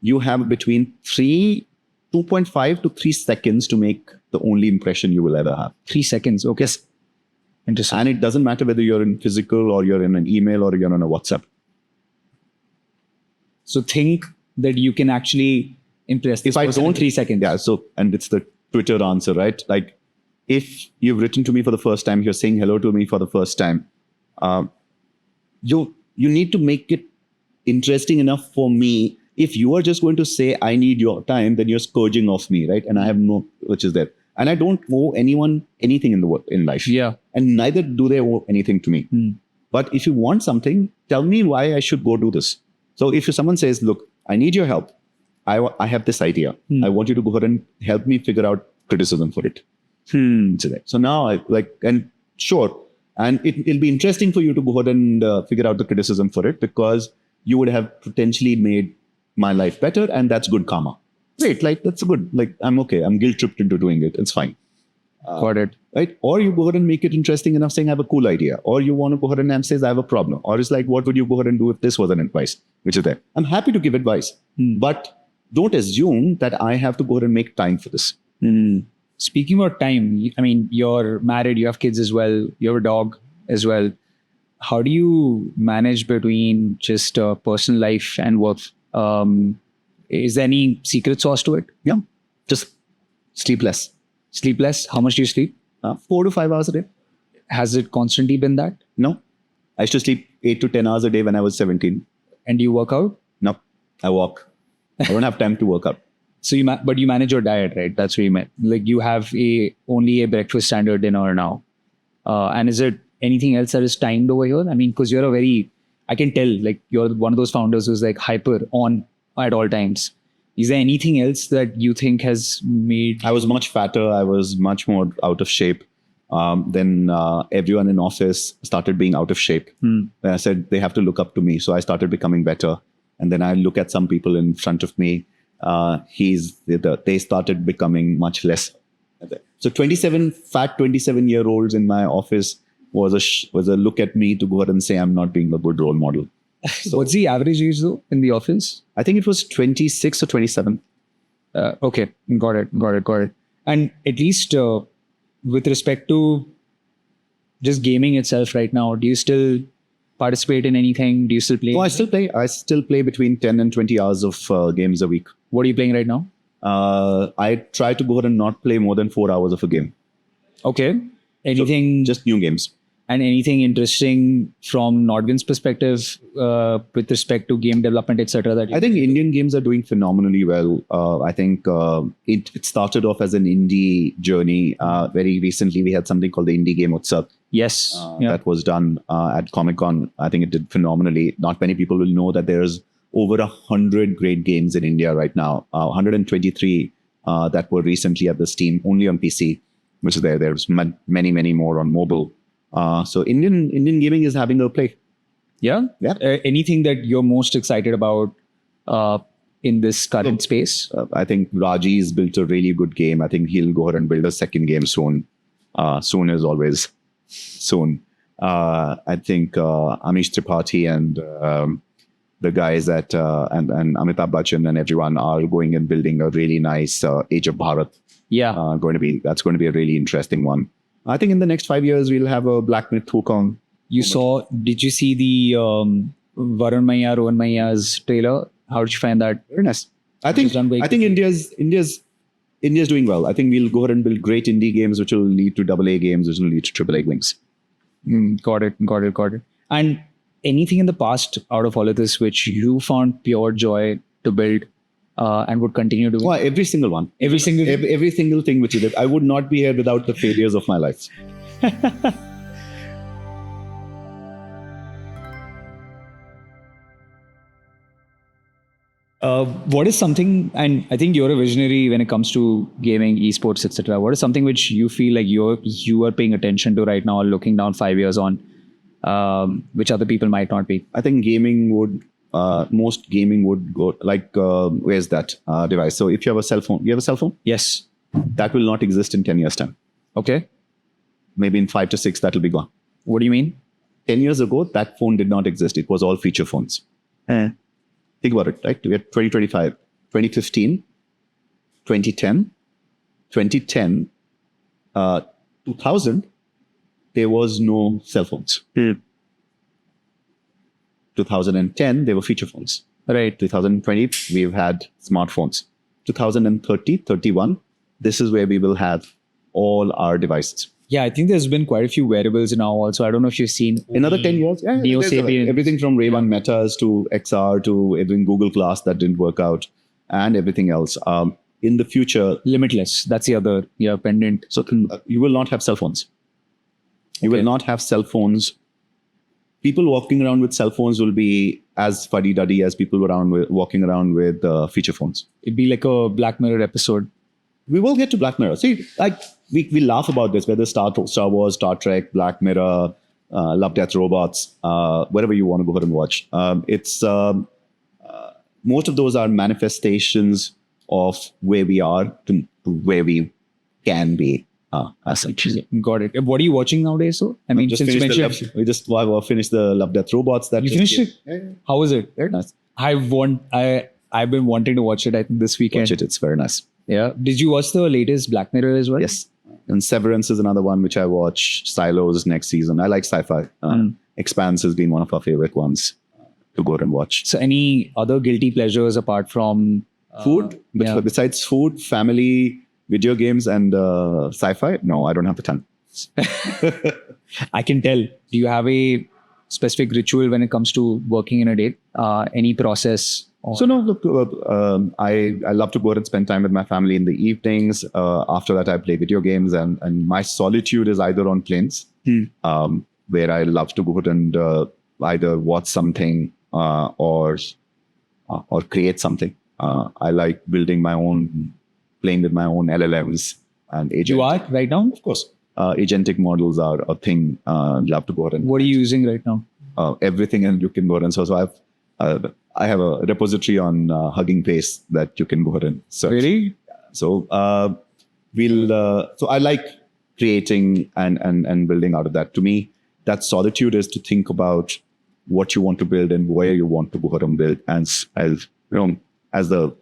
Speaker 4: you have between 2.5 to 3 seconds to make the only impression you will ever have.
Speaker 3: 3 seconds. Okay.
Speaker 4: Yes.
Speaker 3: Interesting.
Speaker 4: And it doesn't matter whether you're in physical or you're in an email or you're on a WhatsApp.
Speaker 3: So think that you can actually impress this person in 3 seconds.
Speaker 4: Yeah. So, and it's the Twitter answer, right? Like, if you've written to me for the first time, you're saying hello to me for the first time. You need to make it interesting enough for me. If you are just going to say, I need your time, then you're scourging off me, right? And I have no, which is there. And I don't owe anyone anything in life.
Speaker 3: Yeah.
Speaker 4: And neither do they owe anything to me. But if you want something, tell me why I should go do this. So if someone says, look, I need your help. I have this idea. I want you to go ahead and help me figure out criticism for it. So now and it'll be interesting for you to go ahead and figure out the criticism for it, because you would have potentially made my life better, and that's good karma. Great, like that's good. Like I'm okay. I'm guilt tripped into doing it. It's fine.
Speaker 3: Got it.
Speaker 4: Right? Or you go ahead and make it interesting enough saying I have a cool idea. Or you want to go ahead and say I have a problem. Or it's like, what would you go ahead and do if this was an advice? Which is there. I'm happy to give advice. But don't assume that I have to go ahead and make time for this.
Speaker 3: Speaking about time, I mean, you're married, you have kids as well, you have a dog as well. How do you manage between just personal life and work? Is there any secret sauce to it?
Speaker 4: Yeah. Just sleep less.
Speaker 3: Sleep less? How much do you sleep?
Speaker 4: 4 to 5 hours a day.
Speaker 3: Has it constantly been that?
Speaker 4: No. I used to sleep 8 to 10 hours a day when I was 17.
Speaker 3: And do you work out?
Speaker 4: No. I walk. I don't have time to work out.
Speaker 3: So but you manage your diet, right? That's what you meant. Like you have only a breakfast, standard, dinner now. And is it anything else that is timed over here? I mean, because I can tell, like you're one of those founders who's like hyper on at all times. Is there anything else that you think has made...
Speaker 4: I was much fatter. I was much more out of shape. Then everyone in office started being out of shape. I said they have to look up to me. So I started becoming better. And then I look at some people in front of me. They started becoming much less. So 27-year-olds in my office was a look at me to go ahead and say I'm not being a good role model.
Speaker 3: So what's the average age though in the office?
Speaker 4: I think it was 26 or 27.
Speaker 3: Okay, got it. And at least with respect to just gaming itself right now, do you still participate in anything? Do you still play?
Speaker 4: No, I still play. I still play between 10 and 20 hours of games a week.
Speaker 3: What are you playing right now?
Speaker 4: I try to go ahead and not play more than 4 hours of a game.
Speaker 3: Okay. Anything?
Speaker 4: So just new games.
Speaker 3: And anything interesting from NODWIN's perspective with respect to game development, etc.
Speaker 4: I think Indian games are doing phenomenally well. I think it started off as an indie journey. Very recently, we had something called the Indie Game Utsav.
Speaker 3: Yes.
Speaker 4: That was done at Comic-Con. I think it did phenomenally. Not many people will know that there's over 100 great games in India right now. 123 that were recently at the Steam, only on PC, which is there. There's many, many more on mobile. So Indian gaming is having a play.
Speaker 3: Yeah.
Speaker 4: Yeah.
Speaker 3: Anything that you're most excited about in this current space?
Speaker 4: I think Raji's built a really good game. I think he'll go ahead and build a second game soon. Soon is always soon. I think Amish Tripathi and the guys at and Amitabh Bachchan and everyone are going and building a really nice Age of Bharat.
Speaker 3: Yeah.
Speaker 4: That's going to be a really interesting one. I think in the next 5 years we'll have a Black Myth Wukong.
Speaker 3: Did you see the Varun Maiya, Rohan Maiya's trailer? How did you find that?
Speaker 4: Very nice. I think India's doing well. I think we'll go ahead and build great indie games, which will lead to AA games, which will lead to AAA wings.
Speaker 3: Got it. And anything in the past out of all of this which you found pure joy to build and would continue doing?
Speaker 4: Well, every single one.
Speaker 3: Every single
Speaker 4: thing which you did. I would not be here without the failures of my life.
Speaker 3: What is something, and I think you're a visionary when it comes to gaming, esports, etc. What is something which you feel like you are paying attention to right now, or looking down 5 years on, which other people might not be?
Speaker 4: I think most gaming would go like, where's that device? So if you have a cell phone, you have a cell phone?
Speaker 3: Yes.
Speaker 4: That will not exist in 10 years' time.
Speaker 3: Okay.
Speaker 4: Maybe in 5 to 6, that will be gone.
Speaker 3: What do you mean?
Speaker 4: 10 years ago, that phone did not exist. It was all feature phones. Think about it, right? We had 2025, 2015, 2010, 2000, there was no cell phones. 2010, there were feature phones.
Speaker 3: Right.
Speaker 4: 2020, we've had smartphones. 2030, 31, this is where we will have all our devices.
Speaker 3: Yeah, I think there's been quite a few wearables now also. I don't know if you've seen...
Speaker 4: Another 10 years? Yeah,
Speaker 3: Neo Sapien.
Speaker 4: Everything from Ray-Ban Metas to XR to even Google Glass that didn't work out and everything else. In the future...
Speaker 3: Limitless. That's the other pendant.
Speaker 4: So you will not have cell phones. You will not have cell phones. People walking around with cell phones will be as fuddy-duddy as people walking around with feature phones.
Speaker 3: It'd be like a Black Mirror episode.
Speaker 4: We will get to Black Mirror. See, like we laugh about this, whether Star Wars, Star Trek, Black Mirror, Love, Death, Robots, whatever you want to go ahead and watch. Most of those are manifestations of where we are to where we can be. As such.
Speaker 3: Got it. What are you watching nowadays? So I mean, since you mentioned,
Speaker 4: we just finished the Love, Death, Robots. That
Speaker 3: you finished it.
Speaker 4: Yeah.
Speaker 3: How was it?
Speaker 4: Very nice.
Speaker 3: I've been wanting to watch it. I think this weekend.
Speaker 4: Watch it. It's very nice.
Speaker 3: Yeah. Did you watch the latest Black Mirror as well?
Speaker 4: Yes. And Severance is another one which I watch. Silos next season. I like sci-fi. Expanse has been one of our favorite ones to go and watch.
Speaker 3: So any other guilty pleasures apart from
Speaker 4: food? Besides food, family, video games, and sci-fi? No, I don't have the time.
Speaker 3: I can tell. Do you have a specific ritual when it comes to working in a day? Any process?
Speaker 4: So no, look, I love to go out and spend time with my family in the evenings. After that, I play video games, and my solitude is either on planes, where I love to go out and either watch something or create something. I like building my own, playing with my own LLMs and agents.
Speaker 3: You are right now?
Speaker 4: Of course. Agentic models are a thing. Love to go out and.
Speaker 3: What are you using right now?
Speaker 4: Everything, and you can go out and so I have a repository on Hugging Face that you can go ahead and search.
Speaker 3: Really?
Speaker 4: So so I like creating and building out of that. To me, that solitude is to think about what you want to build and where you want to go ahead and build. And as the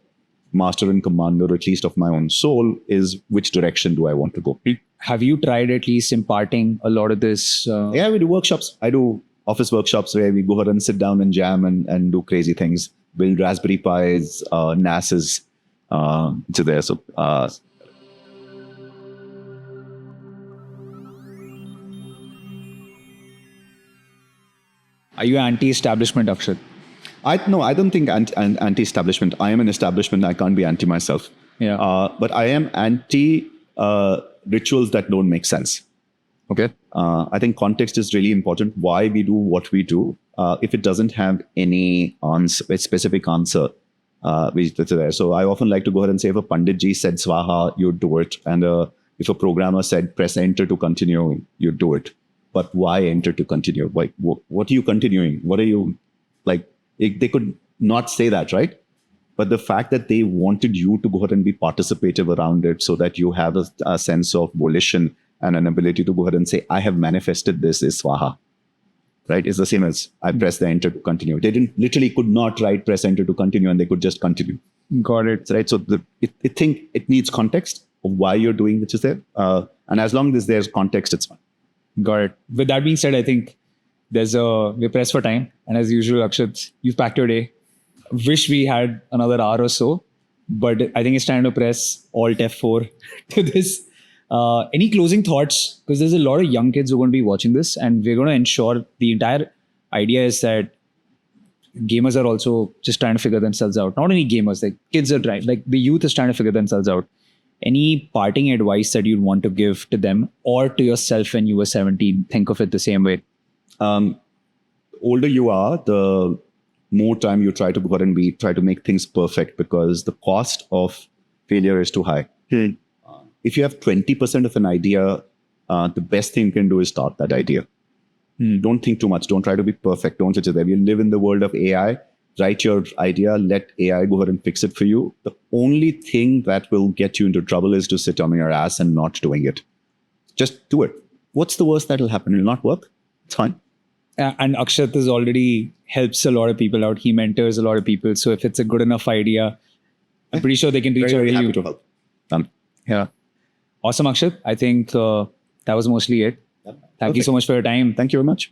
Speaker 4: master and commander, at least of my own soul, is which direction do I want to go?
Speaker 3: Have you tried at least imparting a lot of this?
Speaker 4: Yeah, we do workshops. I do office workshops where we go ahead and sit down and jam and do crazy things, build Raspberry Pis, NASs to there. So
Speaker 1: Are you anti-establishment, Akshat?
Speaker 4: I don't think anti-establishment. I am an establishment. I can't be anti myself.
Speaker 1: Yeah.
Speaker 4: But I am anti rituals that don't make sense.
Speaker 1: Okay.
Speaker 4: I think context is really important. Why we do what we do. If it doesn't have any answer, a specific answer, which is there. So I often like to go ahead and say, if a Panditji said Swaha, you'd do it. And if a programmer said press enter to continue, you'd do it. But why enter to continue? Like, what are you continuing? What are you like? They could not say that, right? But the fact that they wanted you to go ahead and be participative around it so that you have a sense of volition and an ability to go ahead and say, I have manifested this is Swaha, right? It's the same as I press the enter to continue. They literally could not write press enter to continue and they could just continue.
Speaker 1: Got it.
Speaker 4: Right? So I think it needs context of why you're doing which is there. And as long as there's context, it's fine.
Speaker 1: Got it. With that being said, I think we're pressed for time. And as usual, Akshat, you've packed your day. Wish we had another hour or so, but I think it's time to press Alt F4 to this. Any closing thoughts? Because there's a lot of young kids who are going to be watching this, and we're going to ensure the entire idea is that gamers are also just trying to figure themselves out. Not only gamers, like kids are trying, like the youth is trying to figure themselves out. Any parting advice that you'd want to give to them or to yourself when you were 17? Think of it the same way.
Speaker 4: Older you are, the more time you try to go ahead and try to make things perfect because the cost of failure is too high. If you have 20% of an idea, the best thing you can do is start that idea. Don't think too much. Don't try to be perfect. Don't such as that. We live in the world of AI. Write your idea. Let AI go ahead and fix it for you. The only thing that will get you into trouble is to sit on your ass and not doing it. Just do it. What's the worst that will happen? It will not work. It's fine.
Speaker 1: And Akshat has already helps a lot of people out. He mentors a lot of people. So if it's a good enough idea, I'm pretty sure they can reach out
Speaker 4: Very
Speaker 1: to
Speaker 4: happy
Speaker 1: you.
Speaker 4: to help.
Speaker 1: Yeah. Awesome, Akshat. I think that was mostly it. Thank you so much for your time.
Speaker 4: Thank you very much.